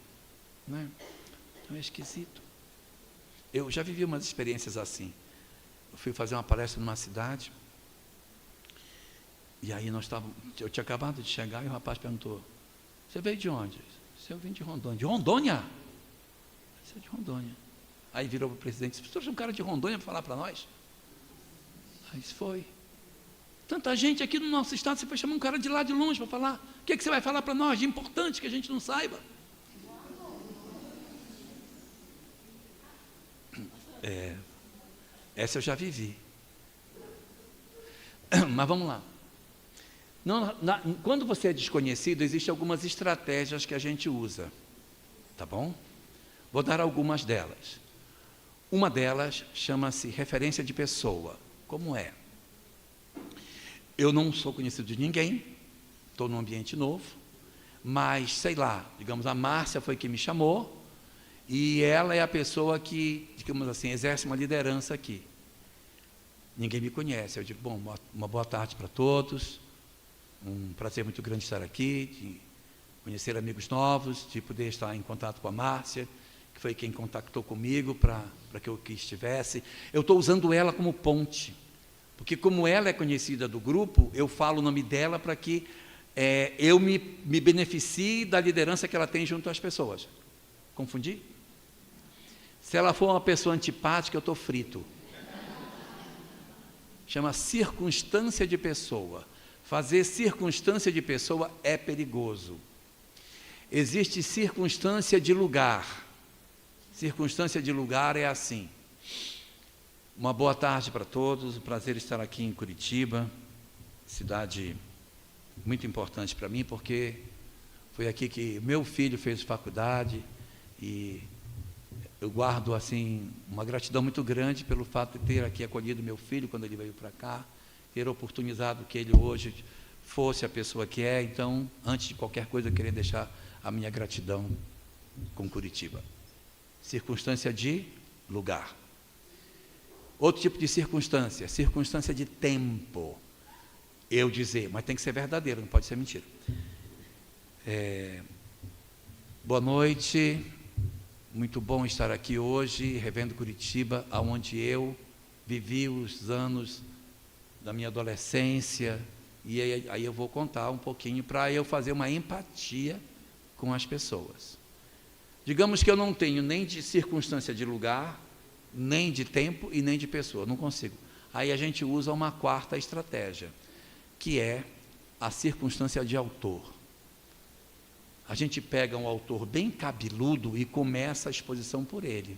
Não é? Então é esquisito. Eu já vivi umas experiências assim. Eu fui fazer uma palestra numa cidade, e aí eu tinha acabado de chegar, e o rapaz perguntou, você veio de onde? Eu vim de Rondônia. De Rondônia? Você é de Rondônia. Aí virou para o presidente e disse, você trouxe um cara de Rondônia para falar para nós? Aí disse, foi. Tanta gente aqui no nosso estado, você vai chamar um cara de lá de longe para falar. O que você vai falar para nós de importante que a gente não saiba? Essa eu já vivi. Mas vamos lá. Quando você é desconhecido, existem algumas estratégias que a gente usa. Tá bom? Vou dar algumas delas. Uma delas chama-se referência de pessoa. Como é? Eu não sou conhecido de ninguém, estou num ambiente novo, mas, sei lá, digamos, a Márcia foi quem me chamou, e ela é a pessoa que, digamos assim, exerce uma liderança aqui. Ninguém me conhece. Eu digo, bom, uma boa tarde para todos, um prazer muito grande estar aqui, de conhecer amigos novos, de poder estar em contato com a Márcia, que foi quem contactou comigo para que eu aqui estivesse. Eu estou usando ela como ponte, porque como ela é conhecida do grupo, eu falo o nome dela para que eu me beneficie da liderança que ela tem junto às pessoas. Confundi? Se ela for uma pessoa antipática, eu estou frito. Chama circunstância de pessoa. Fazer circunstância de pessoa é perigoso. Existe circunstância de lugar. Circunstância de lugar é assim. Uma boa tarde para todos, um prazer estar aqui em Curitiba, cidade muito importante para mim, porque foi aqui que meu filho fez faculdade e eu guardo assim uma gratidão muito grande pelo fato de ter aqui acolhido meu filho quando ele veio para cá, ter oportunizado que ele hoje fosse a pessoa que é. Então, antes de qualquer coisa, eu queria deixar a minha gratidão com Curitiba. Circunstância de lugar. Outro tipo de circunstância, circunstância de tempo. Eu dizer, mas tem que ser verdadeiro, não pode ser mentira. Boa noite, muito bom estar aqui hoje, revendo Curitiba, onde eu vivi os anos da minha adolescência, e aí eu vou contar um pouquinho para eu fazer uma empatia com as pessoas. Digamos que eu não tenho nem de circunstância de lugar, nem de tempo e nem de pessoa, não consigo. Aí a gente usa uma quarta estratégia, que é a circunstância de autor. A gente pega um autor bem cabeludo e começa a exposição por ele.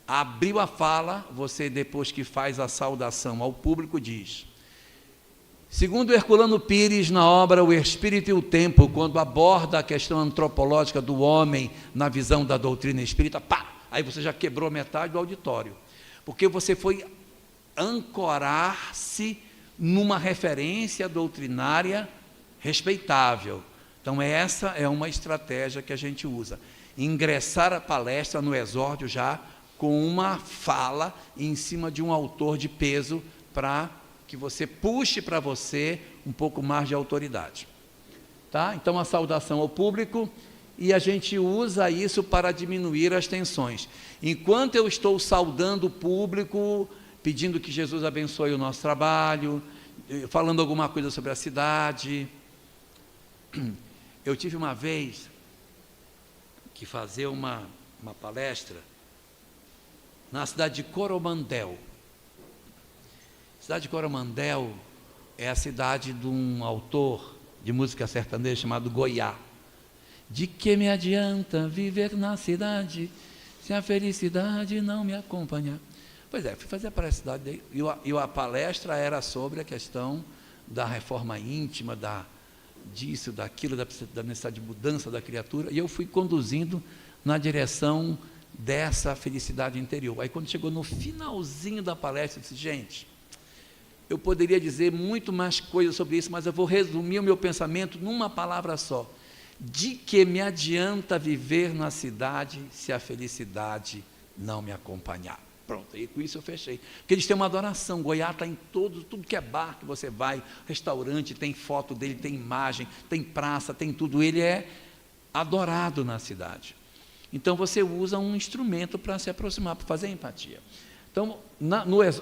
Abriu a fala, você depois que faz a saudação ao público diz: segundo Herculano Pires, na obra O Espírito e o Tempo, quando aborda a questão antropológica do homem na visão da doutrina espírita, pá! Aí você já quebrou metade do auditório, porque você foi ancorar-se numa referência doutrinária respeitável. Então essa é uma estratégia que a gente usa, ingressar a palestra no exórdio já com uma fala em cima de um autor de peso, para que você puxe para você um pouco mais de autoridade. Tá? Então a saudação ao público, e a gente usa isso para diminuir as tensões. Enquanto eu estou saudando o público, pedindo que Jesus abençoe o nosso trabalho, falando alguma coisa sobre a cidade. Eu tive uma vez que fazer uma palestra na cidade de Coromandel. A cidade de Coromandel é a cidade de um autor de música sertaneja chamado Goiá. De que me adianta viver na cidade se a felicidade não me acompanhar? Pois é, fui fazer para a cidade e a palestra era sobre a questão da reforma íntima, disso, daquilo, da necessidade de mudança da criatura, e eu fui conduzindo na direção dessa felicidade interior. Aí quando chegou no finalzinho da palestra, eu disse: gente, eu poderia dizer muito mais coisas sobre isso, mas eu vou resumir o meu pensamento numa palavra só: de que me adianta viver na cidade se a felicidade não me acompanhar? Pronto, e com isso eu fechei. Porque eles têm uma adoração. Goiás está em tudo que é bar que você vai, restaurante, tem foto dele, tem imagem, tem praça, tem tudo. Ele é adorado na cidade. Então você usa um instrumento para se aproximar, para fazer empatia. Então,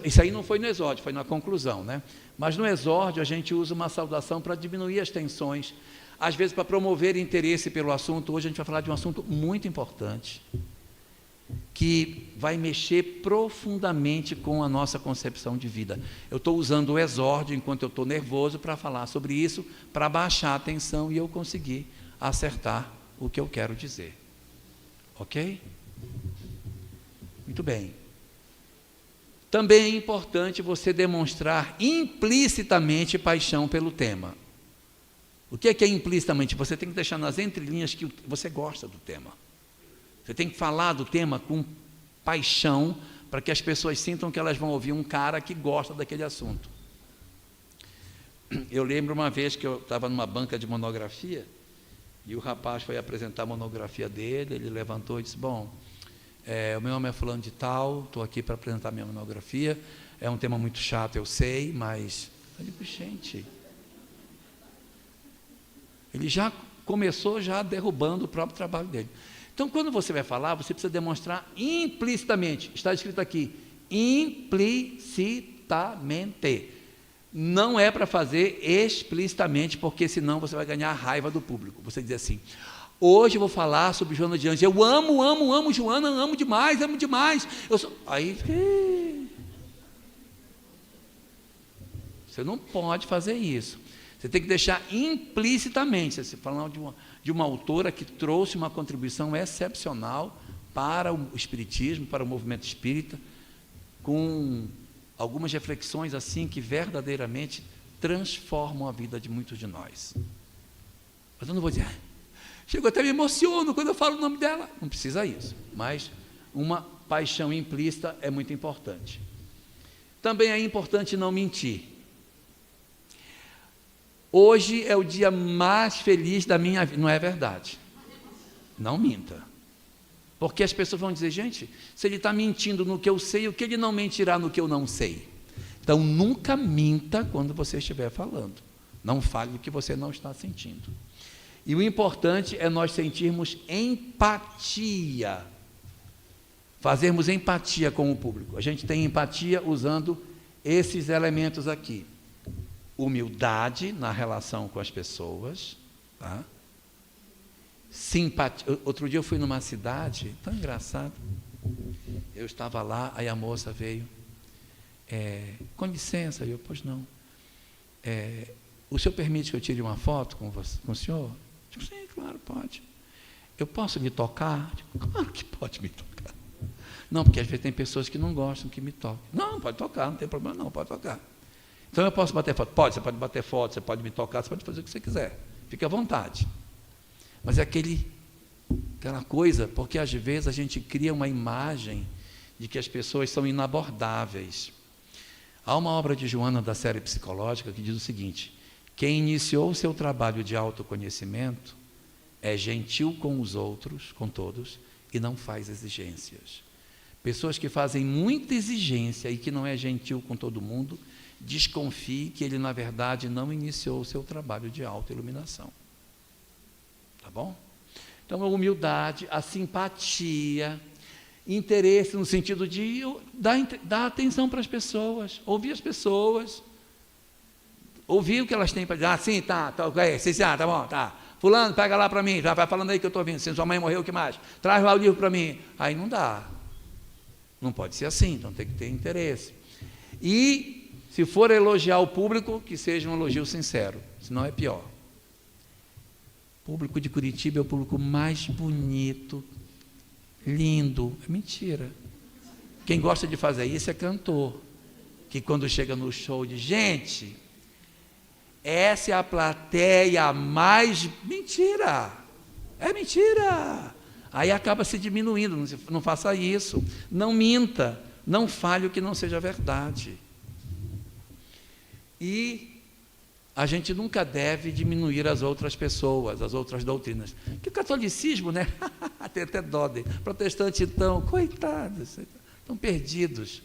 isso aí não foi no exórdio, foi na conclusão, né? Mas no exórdio a gente usa uma saudação para diminuir as tensões, às vezes para promover interesse pelo assunto. Hoje a gente vai falar de um assunto muito importante, que vai mexer profundamente com a nossa concepção de vida. Eu estou usando o exórdio enquanto eu estou nervoso para falar sobre isso, para baixar a tensão e eu conseguir acertar o que eu quero dizer. Ok? Muito bem. Também é importante você demonstrar implicitamente paixão pelo tema. O que é implicitamente? Você tem que deixar nas entrelinhas que você gosta do tema. Você tem que falar do tema com paixão, para que as pessoas sintam que elas vão ouvir um cara que gosta daquele assunto. Eu lembro uma vez que eu estava numa banca de monografia, e o rapaz foi apresentar a monografia dele, ele levantou e disse, bom, o meu nome é fulano de tal, estou aqui para apresentar minha monografia, é um tema muito chato, eu sei, mas... Eu digo, gente... Ele já começou derrubando o próprio trabalho dele. Então, quando você vai falar, você precisa demonstrar implicitamente. Está escrito aqui, implicitamente. Não é para fazer explicitamente, porque senão você vai ganhar a raiva do público. Você diz assim, hoje eu vou falar sobre Joana de Ângeles. Eu amo Joana, amo demais. Aí, você não pode fazer isso. Você tem que deixar implicitamente, você falando de uma autora que trouxe uma contribuição excepcional para o espiritismo, para o movimento espírita, com algumas reflexões assim que verdadeiramente transformam a vida de muitos de nós. Mas eu não vou dizer, chego até me emociono quando eu falo o nome dela. Não precisa isso, mas uma paixão implícita é muito importante. Também é importante não mentir. Hoje é o dia mais feliz da minha vida. Não é verdade. Não minta. Porque as pessoas vão dizer, gente, se ele está mentindo no que eu sei, o que ele não mentirá no que eu não sei? Então, nunca minta quando você estiver falando. Não fale o que você não está sentindo. E o importante é nós sentirmos empatia. Fazermos empatia com o público. A gente tem empatia usando esses elementos aqui. Humildade na relação com as pessoas, tá? Simpatia. Outro dia eu fui numa cidade, tão engraçado, eu estava lá, aí a moça veio, com licença, eu, pois não, o senhor permite que eu tire uma foto com o senhor? Eu digo, sim, claro, pode. Eu posso me tocar? Eu digo, claro que pode me tocar. Não, porque às vezes tem pessoas que não gostam que me toquem. Não, pode tocar, não tem problema não, pode tocar. Então eu posso bater foto? Pode, você pode bater foto, você pode me tocar, você pode fazer o que você quiser. Fique à vontade. Mas é aquela coisa, porque às vezes a gente cria uma imagem de que as pessoas são inabordáveis. Há uma obra de Joana da série psicológica que diz o seguinte, quem iniciou o seu trabalho de autoconhecimento é gentil com os outros, com todos, e não faz exigências. Pessoas que fazem muita exigência e que não é gentil com todo mundo, desconfie que ele, na verdade, não iniciou o seu trabalho de autoiluminação. Tá bom? Então, a humildade, a simpatia, interesse no sentido de dar atenção para as pessoas, ouvir as pessoas, ouvir o que elas têm para dizer. Ah, sim, tá bom, tá. Fulano, pega lá para mim, já vai falando aí que eu estou ouvindo. Se sua mãe morreu, o que mais? Traz lá o livro para mim. Aí não dá. Não pode ser assim, então tem que ter interesse. E se for elogiar o público, que seja um elogio sincero, senão é pior. O público de Curitiba é o público mais bonito, lindo. É mentira. Quem gosta de fazer isso é cantor, que quando chega no show diz, gente, essa é a plateia mais... Mentira! É mentira! Aí acaba se diminuindo, não faça isso. Não minta, não fale o que não seja verdade. E a gente nunca deve diminuir as outras pessoas, as outras doutrinas. Que o catolicismo, né? Tem até dó dele. Protestante, então, coitados, estão perdidos.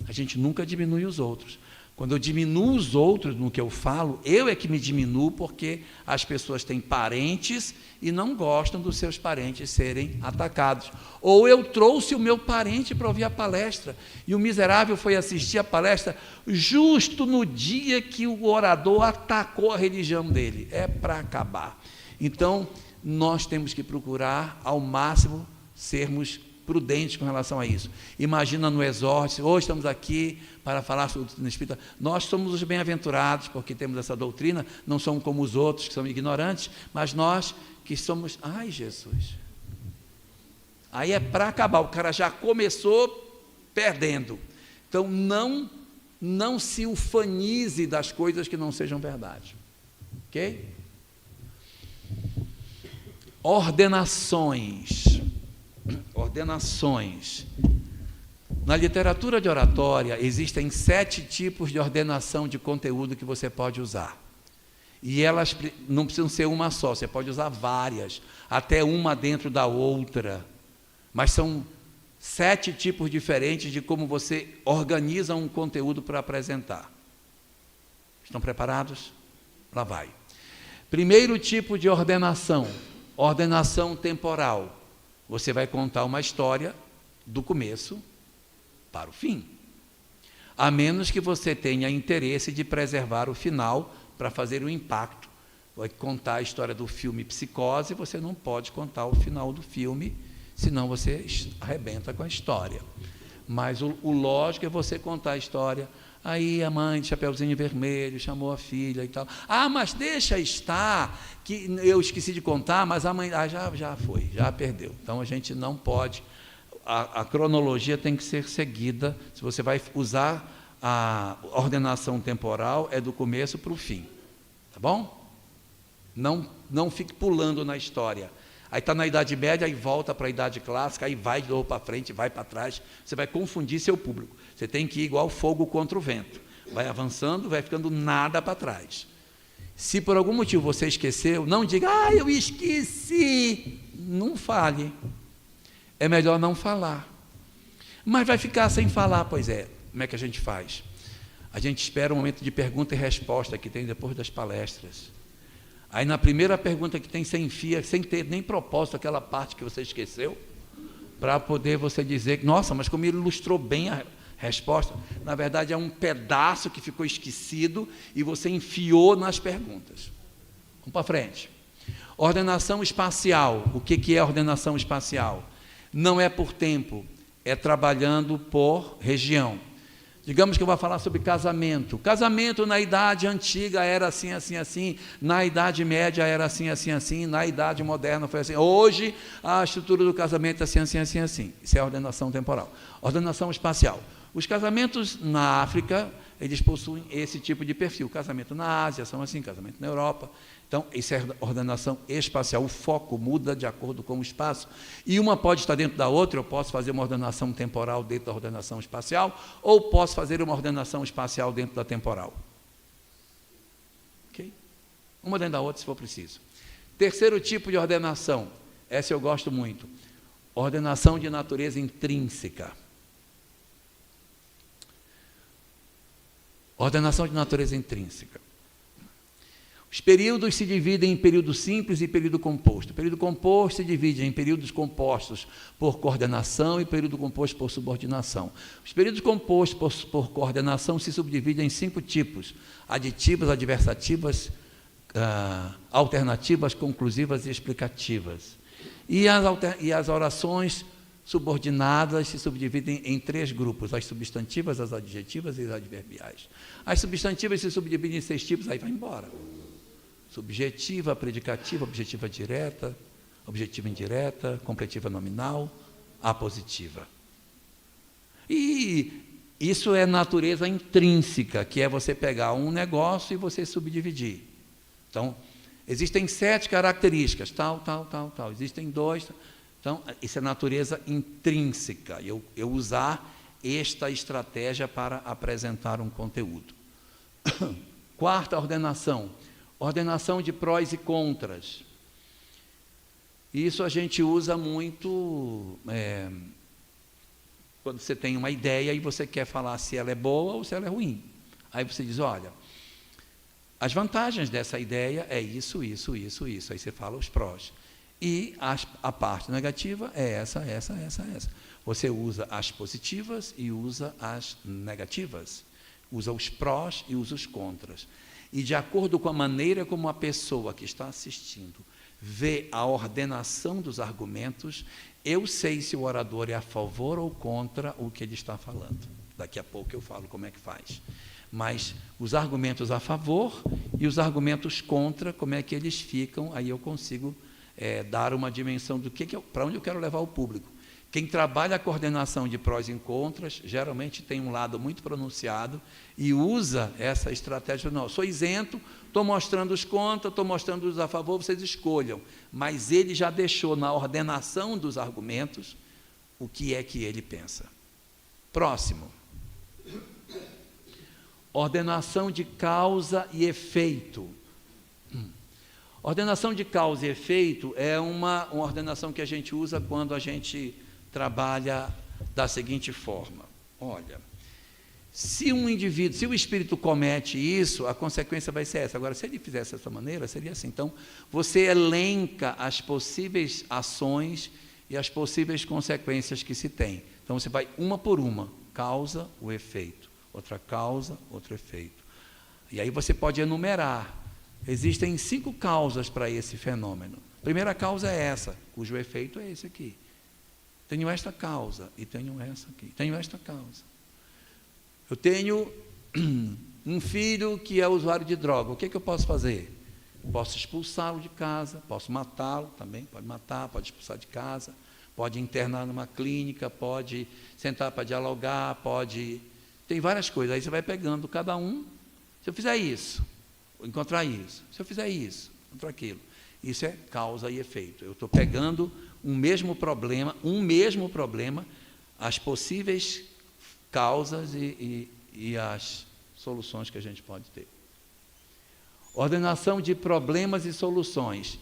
A gente nunca diminui os outros. Quando eu diminuo os outros no que eu falo, eu é que me diminuo, porque as pessoas têm parentes e não gostam dos seus parentes serem atacados. Ou eu trouxe o meu parente para ouvir a palestra, e o miserável foi assistir a palestra justo no dia que o orador atacou a religião dele. É para acabar. Então, nós temos que procurar, ao máximo, sermos prudentes com relação a isso. Imagina no exórcio, hoje estamos aqui para falar sobre a doutrina espírita. Nós somos os bem-aventurados, porque temos essa doutrina, não somos como os outros que são ignorantes, mas nós que somos... Ai, Jesus! Aí é para acabar, o cara já começou perdendo. Então, não se ufanize das coisas que não sejam verdade. Ok? Ordenações. Na literatura de oratória, existem 7 tipos de ordenação de conteúdo que você pode usar. E elas não precisam ser uma só, você pode usar várias, até uma dentro da outra. Mas são 7 tipos diferentes de como você organiza um conteúdo para apresentar. Estão preparados? Lá vai. Primeiro tipo de ordenação temporal. Você vai contar uma história do começo para o fim. A menos que você tenha interesse de preservar o final para fazer o impacto. Vai contar a história do filme Psicose, você não pode contar o final do filme, senão você arrebenta com a história. Mas o lógico é você contar a história. Aí a mãe de Chapeuzinho Vermelho chamou a filha e tal. Ah, mas deixa estar, que eu esqueci de contar, mas a mãe já foi, já perdeu. Então a gente não pode, a cronologia tem que ser seguida. Se você vai usar a ordenação temporal, é do começo para o fim. Tá bom? Não fique pulando na história. Aí está na Idade Média, aí volta para a Idade Clássica, aí vai de novo para frente, vai para trás, você vai confundir seu público. Você tem que ir igual fogo contra o vento. Vai avançando, vai ficando nada para trás. Se por algum motivo você esqueceu, não diga, eu esqueci. Não fale. É melhor não falar. Mas vai ficar sem falar, pois é. Como é que a gente faz? A gente espera um momento de pergunta e resposta que tem depois das palestras. Aí na primeira pergunta que tem, você enfia, sem ter nem propósito, aquela parte que você esqueceu, para poder você dizer, nossa, mas como ele ilustrou bem a resposta, na verdade é um pedaço que ficou esquecido e você enfiou nas perguntas. Vamos para frente. Ordenação espacial. O que é ordenação espacial? Não é por tempo, é trabalhando por região. Digamos que eu vou falar sobre casamento. Casamento na Idade Antiga era assim, assim, assim. Na Idade Média era assim, assim, assim. Na Idade Moderna foi assim. Hoje, a estrutura do casamento é assim, assim, assim, assim. Isso é a ordenação temporal. Ordenação espacial. Os casamentos na África, eles possuem esse tipo de perfil. Casamento na Ásia são assim, casamento na Europa. Então, isso é ordenação espacial. O foco muda de acordo com o espaço. E uma pode estar dentro da outra. Eu posso fazer uma ordenação temporal dentro da ordenação espacial, ou posso fazer uma ordenação espacial dentro da temporal. Ok? Uma dentro da outra, se for preciso. Terceiro tipo de ordenação. Essa eu gosto muito. Ordenação de natureza intrínseca. Ordenação de natureza intrínseca. Os períodos se dividem em período simples e período composto. O período composto se divide em períodos compostos por coordenação e período composto por subordinação. Os períodos compostos por coordenação se subdividem em 5 tipos: aditivas, adversativas, alternativas, conclusivas e explicativas. E as orações subordinadas se subdividem em 3 grupos: as substantivas, as adjetivas e as adverbiais. As substantivas se subdividem em 6 tipos, aí vai embora. Subjetiva, predicativa, objetiva direta, objetiva indireta, completiva nominal, apositiva. E isso é natureza intrínseca, que é você pegar um negócio e você subdividir. Então, existem 7 características, tal. Existem 2. Então, isso é natureza intrínseca. Eu usar esta estratégia para apresentar um conteúdo. Quarta ordenação. Ordenação de prós e contras. Isso a gente usa muito quando você tem uma ideia e você quer falar se ela é boa ou se ela é ruim. Aí você diz, olha, as vantagens dessa ideia é isso. Aí você fala os prós. E a parte negativa é essa. Você usa as positivas e usa as negativas. Usa os prós e usa os contras. E de acordo com a maneira como a pessoa que está assistindo vê a ordenação dos argumentos, Eu sei se o orador é a favor ou contra o que ele está falando. Daqui a pouco eu falo como é que faz. Mas os argumentos a favor e os argumentos contra, como é que eles ficam, aí eu consigo dar uma dimensão do para onde eu quero levar o público. Quem trabalha a coordenação de prós e contras, geralmente tem um lado muito pronunciado e usa essa estratégia. Não, sou isento, estou mostrando os contra, estou mostrando os a favor, vocês escolham. Mas ele já deixou na ordenação dos argumentos o que é que ele pensa. Próximo. Ordenação de causa e efeito. Ordenação de causa e efeito é uma ordenação que a gente usa quando a gente trabalha da seguinte forma. Olha, se um indivíduo, se o espírito comete isso, a consequência vai ser essa. Agora, se ele fizesse dessa maneira, seria assim. Então, você elenca as possíveis ações e as possíveis consequências que se tem. Então, você vai uma por uma, causa, o efeito. Outra causa, outro efeito. E aí você pode enumerar. Existem 5 causas para esse fenômeno. A primeira causa é essa, cujo efeito é esse aqui. Tenho esta causa e tenho essa aqui. Tenho esta causa. Eu tenho um filho que é usuário de droga. O que é que eu posso fazer? Posso expulsá-lo de casa, posso matá-lo também, pode matar, pode expulsar de casa, pode internar numa clínica, pode sentar para dialogar, pode... Tem várias coisas. Aí você vai pegando cada um. Se eu fizer isso, vou encontrar isso. Se eu fizer isso, encontrar aquilo. Isso é causa e efeito. Eu estou pegando um mesmo problema, as possíveis causas e as soluções que a gente pode ter. Ordenação de problemas e soluções.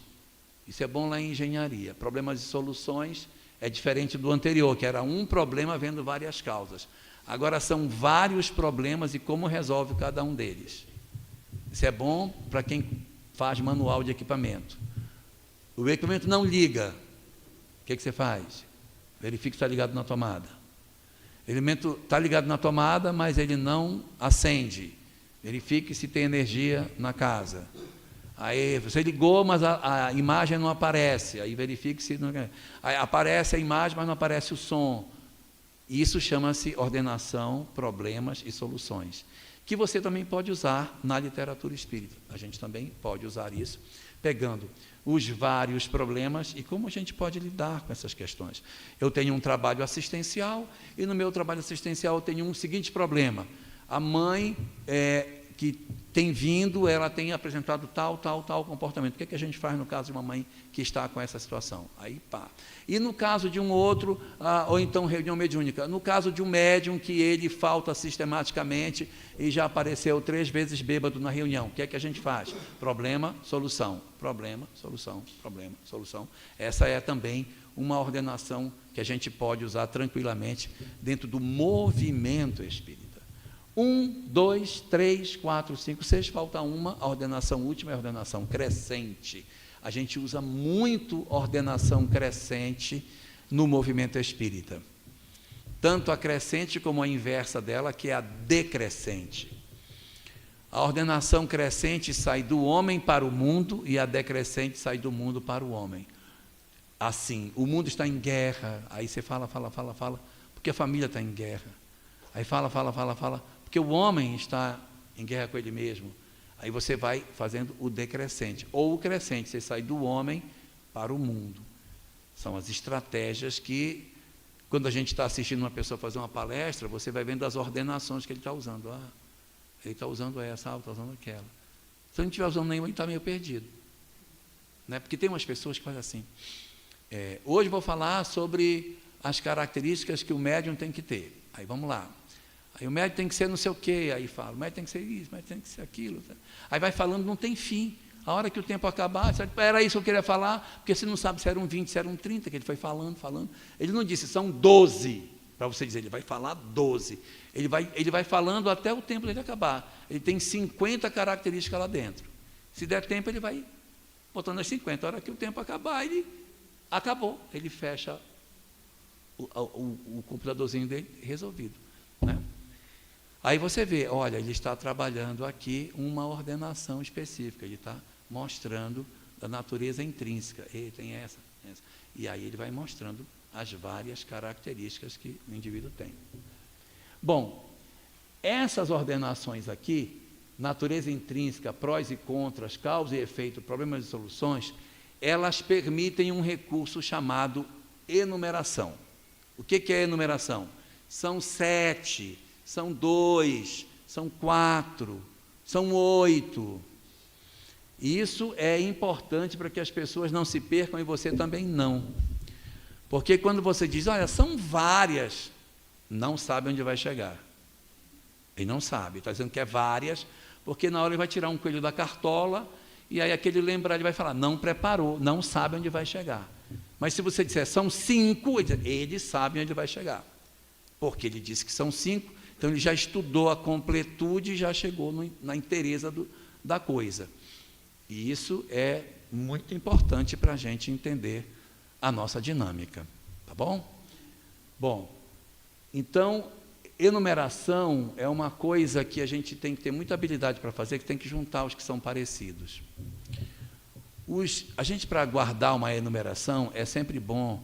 Isso é bom lá em engenharia. Problemas e soluções é diferente do anterior, que era um problema vendo várias causas. Agora são vários problemas e como resolve cada um deles. Isso é bom para quem faz manual de equipamento. O equipamento não liga. O que você faz? Verifique se está ligado na tomada. O elemento está ligado na tomada, mas ele não acende. Verifique se tem energia na casa. Aí você ligou, mas a imagem não aparece. Aí verifique se não... Aí aparece a imagem, mas não aparece o som. Isso chama-se ordenação, problemas e soluções, que você também pode usar na literatura espírita. A gente também pode usar isso, pegando os vários problemas e como a gente pode lidar com essas questões. Eu tenho um trabalho assistencial e no meu trabalho assistencial eu tenho um seguinte problema. A mãe que tem vindo, ela tem apresentado tal comportamento. O que é que a gente faz no caso de uma mãe que está com essa situação? Aí, pá. E no caso de um outro, ou então reunião mediúnica, no caso de um médium que ele falta sistematicamente e já apareceu 3 vezes bêbado na reunião, o que é que a gente faz? Problema, solução, problema, solução, problema, solução. Essa é também uma ordenação que a gente pode usar tranquilamente dentro do movimento espírita. 1, 2, 3, 4, 5, 6, falta uma, a ordenação última é a ordenação crescente. A gente usa muito ordenação crescente no movimento espírita. Tanto a crescente como a inversa dela, que é a decrescente. A ordenação crescente sai do homem para o mundo e a decrescente sai do mundo para o homem. Assim, o mundo está em guerra, aí você fala, porque a família está em guerra. Aí fala, porque o homem está em guerra com ele mesmo. Aí você vai fazendo o decrescente. Ou o crescente, você sai do homem para o mundo. São as estratégias que, quando a gente está assistindo uma pessoa fazer uma palestra, você vai vendo as ordenações que ele está usando. Ele está usando essa, está usando aquela. Se ele não estiver usando nenhuma, ele está meio perdido. Né? Porque tem umas pessoas que fazem assim. Hoje vou falar sobre as características que o médium tem que ter. Aí vamos lá. Aí o médium tem que ser não sei o quê, aí fala, o médium tem que ser isso, o médium tem que ser aquilo. Aí vai falando, não tem fim. A hora que o tempo acabar, era isso que eu queria falar, porque você não sabe se era um 20, se era um 30, que ele foi falando. Ele não disse, são 12, para você dizer, ele vai falar 12. Ele vai falando até o tempo dele acabar. Ele tem 50 características lá dentro. Se der tempo, ele vai botando as 50. A hora que o tempo acabar, ele acabou. Ele fecha o computadorzinho dele, resolvido. Né? Aí você vê, olha, ele está trabalhando aqui uma ordenação específica, ele está mostrando a natureza intrínseca, ele tem essa. E aí ele vai mostrando as várias características que o indivíduo tem. Bom, essas ordenações aqui, natureza intrínseca, prós e contras, causa e efeito, problemas e soluções, elas permitem um recurso chamado enumeração. O que é enumeração? São 7, são 2, são 4, são 8. Isso é importante para que as pessoas não se percam e você também não. Porque quando você diz, olha, são várias, não sabe onde vai chegar. Ele não sabe, está dizendo que é várias, porque na hora ele vai tirar um coelho da cartola, e aí aquele lembrar, ele vai falar, não preparou, não sabe onde vai chegar. Mas se você disser, são 5, ele sabe onde vai chegar. Porque ele disse que são 5, então ele já estudou a completude e já chegou na inteireza da coisa. E isso é muito importante para a gente entender a nossa dinâmica, tá bom? Bom, então, enumeração é uma coisa que a gente tem que ter muita habilidade para fazer, que tem que juntar os que são parecidos. A gente, para guardar uma enumeração, é sempre bom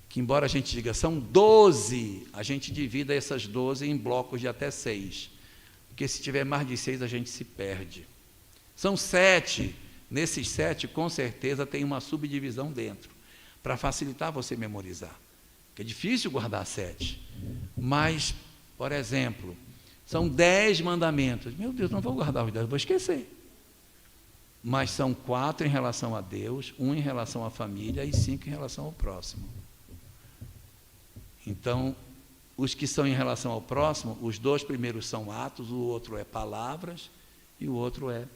que, embora a gente diga são 12, a gente divida essas 12 em blocos de até 6, porque se tiver mais de 6, a gente se perde. São 7, nesses 7, com certeza, tem uma subdivisão dentro, para facilitar você memorizar, porque é difícil guardar 7, mas, por exemplo, são 10 mandamentos, meu Deus, não vou guardar os 10, vou esquecer, mas são 4 em relação a Deus, 1 em relação à família e 5 em relação ao próximo. Então, os que são em relação ao próximo, os 2 primeiros são atos, o outro é palavras e o outro é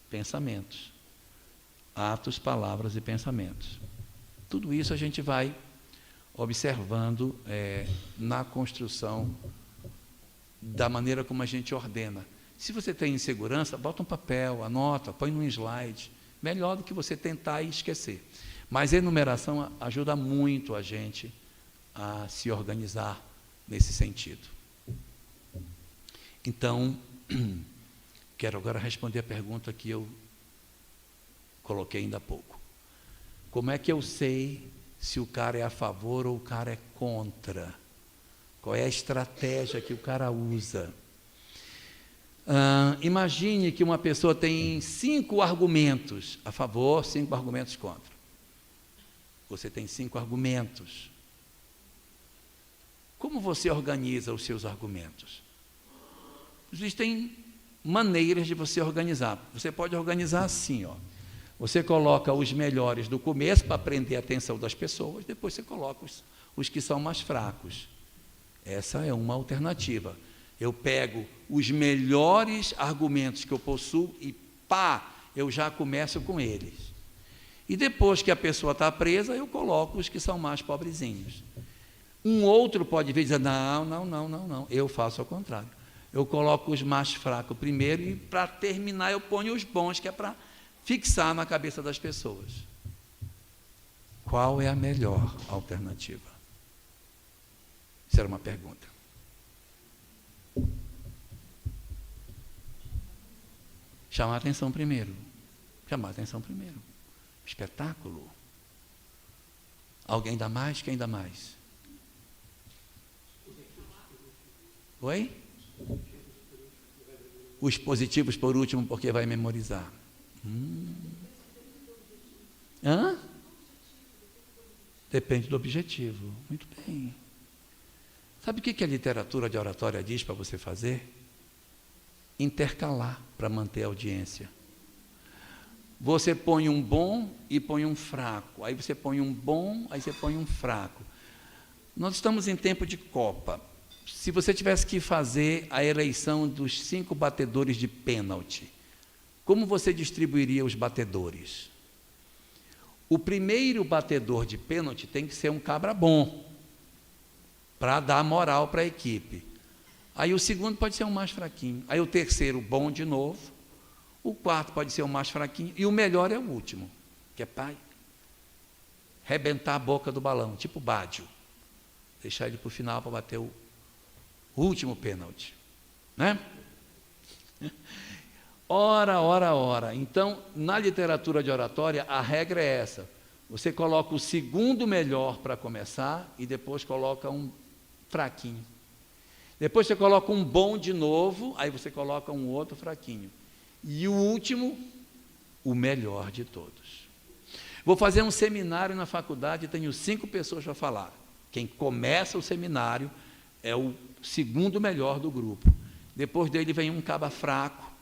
pensamentos. Atos, palavras e pensamentos. Tudo isso a gente vai observando na construção da maneira como a gente ordena. Se você tem insegurança, bota um papel, anota, põe num slide. Melhor do que você tentar e esquecer. Mas a enumeração ajuda muito a gente a se organizar nesse sentido. Então, quero agora responder a pergunta que eu coloquei ainda há pouco. Como é que eu sei se o cara é a favor ou o cara é contra? Qual é a estratégia que o cara usa? Imagine que uma pessoa tem 5 argumentos a favor, 5 argumentos contra. Você tem 5 argumentos. Como você organiza os seus argumentos? Existem maneiras de você organizar. Você pode organizar assim, ó. Você coloca os melhores do começo para prender a atenção das pessoas, depois você coloca os que são mais fracos. Essa é uma alternativa. Eu pego os melhores argumentos que eu possuo e eu já começo com eles. E depois que a pessoa está presa, eu coloco os que são mais pobrezinhos. Um outro pode vir e dizer, não, eu faço ao contrário. Eu coloco os mais fracos primeiro e, para terminar, eu ponho os bons, que é para fixar na cabeça das pessoas. Qual é a melhor alternativa? Isso era uma pergunta. Chamar a atenção primeiro. Chamar a atenção primeiro. Espetáculo. Alguém dá mais? Quem dá mais? Oi? Os positivos por último, porque vai memorizar. Hã? Depende do objetivo. Muito bem. Sabe o que a literatura de oratória diz para você fazer? Intercalar para manter a audiência. Você põe um bom e põe um fraco. Aí você põe um bom, aí você põe um fraco. Nós estamos em tempo de Copa. Se você tivesse que fazer a eleição dos 5 batedores de pênalti, como você distribuiria os batedores? O primeiro batedor de pênalti tem que ser um cabra bom, para dar moral para a equipe. Aí o segundo pode ser um mais fraquinho. Aí o terceiro, bom de novo. O quarto pode ser um mais fraquinho. E o melhor é o último, que é para rebentar a boca do balão, tipo Bádio. Deixar ele para o final para bater o último pênalti. Né? Ora. Então, na literatura de oratória, a regra é essa. Você coloca o segundo melhor para começar e depois coloca um fraquinho. Depois você coloca um bom de novo, aí você coloca um outro fraquinho. E o último, o melhor de todos. Vou fazer um seminário na faculdade e tenho 5 pessoas para falar. Quem começa o seminário é o segundo melhor do grupo. Depois dele vem um caba fraco,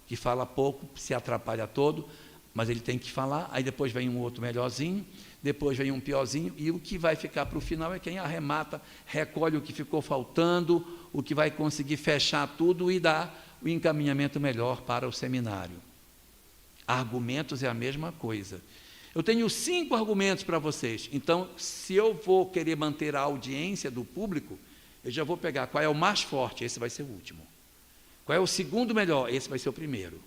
que fala pouco, se atrapalha todo, mas ele tem que falar. Aí depois vem um outro melhorzinho, depois vem um piorzinho, e o que vai ficar para o final é quem arremata, recolhe o que ficou faltando, o que vai conseguir fechar tudo e dar o encaminhamento melhor para o seminário. Argumentos é a mesma coisa. Eu tenho 5 argumentos para vocês, então, se eu vou querer manter a audiência do público, eu já vou pegar qual é o mais forte, esse vai ser o último. Qual é o segundo melhor, esse vai ser o primeiro.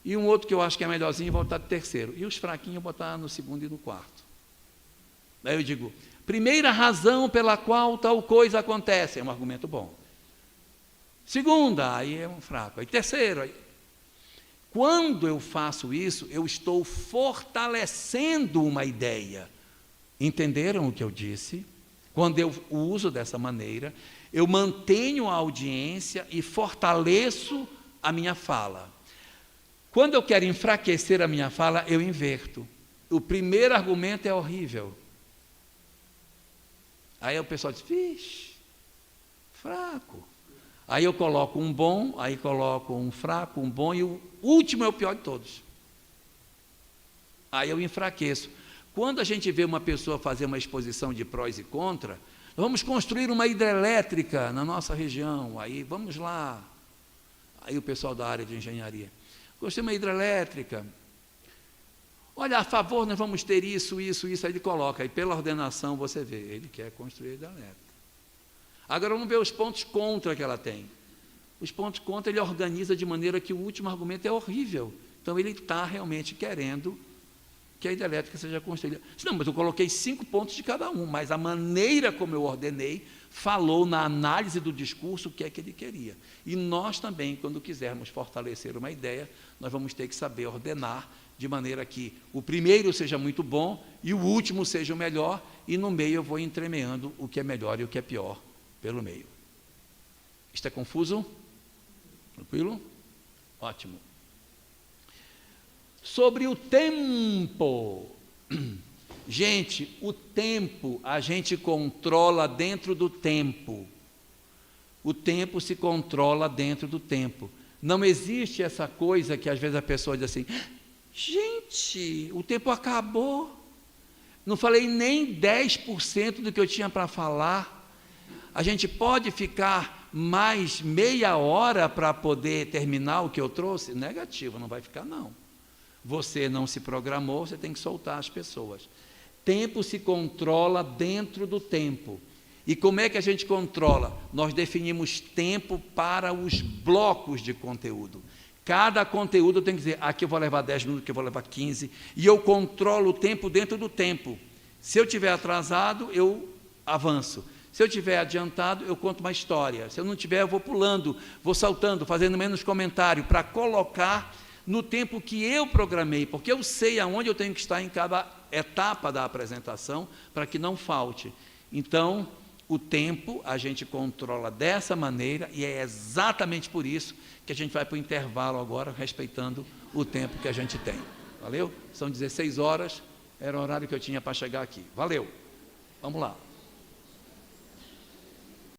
E um outro que eu acho que é melhorzinho, vou botar de terceiro. E os fraquinhos, eu vou botar no segundo e no quarto. Daí eu digo, primeira razão pela qual tal coisa acontece, é um argumento bom. Segunda, aí é um fraco. Aí terceiro, aí... Quando eu faço isso, eu estou fortalecendo uma ideia. Entenderam o que eu disse? Quando eu uso dessa maneira, eu mantenho a audiência e fortaleço a minha fala. Quando eu quero enfraquecer a minha fala, eu inverto. O primeiro argumento é horrível. Aí o pessoal diz, vixe, fraco. Aí eu coloco um bom, aí coloco um fraco, um bom, e o último é o pior de todos. Aí eu enfraqueço. Quando a gente vê uma pessoa fazer uma exposição de prós e contra, vamos construir uma hidrelétrica na nossa região, aí vamos lá. Aí o pessoal da área de engenharia, construir uma hidrelétrica. Olha, a favor nós vamos ter isso, aí ele coloca, aí pela ordenação você vê, ele quer construir a hidrelétrica. Agora vamos ver os pontos contra que ela tem. Os pontos contra ele organiza de maneira que o último argumento é horrível. Então ele está realmente querendo que a hidrelétrica seja construída. Não, mas eu coloquei 5 pontos de cada um, mas a maneira como eu ordenei falou na análise do discurso o que é que ele queria. E nós também, quando quisermos fortalecer uma ideia, nós vamos ter que saber ordenar de maneira que o primeiro seja muito bom e o último seja o melhor, e no meio eu vou entremeando o que é melhor e o que é pior pelo meio. Isto é confuso? Tranquilo? Ótimo. Sobre o tempo. Gente, o tempo a gente controla dentro do tempo. O tempo se controla dentro do tempo. Não existe essa coisa que às vezes a pessoa diz assim, gente, o tempo acabou. Não falei nem 10% do que eu tinha para falar. A gente pode ficar mais meia hora para poder terminar o que eu trouxe? Negativo, não vai ficar não. Você não se programou, você tem que soltar as pessoas. Tempo se controla dentro do tempo. E como é que a gente controla? Nós definimos tempo para os blocos de conteúdo. Cada conteúdo tem que dizer, aqui eu vou levar 10 minutos, aqui eu vou levar 15, e eu controlo o tempo dentro do tempo. Se eu estiver atrasado, eu avanço. Se eu estiver adiantado, eu conto uma história. Se eu não tiver, eu vou pulando, vou saltando, fazendo menos comentário, para colocar no tempo que eu programei, porque eu sei aonde eu tenho que estar em cada etapa da apresentação, para que não falte. Então, o tempo a gente controla dessa maneira, e é exatamente por isso que a gente vai para o intervalo agora, respeitando o tempo que a gente tem. Valeu? São 16 horas, era o horário que eu tinha para chegar aqui. Valeu! Vamos lá.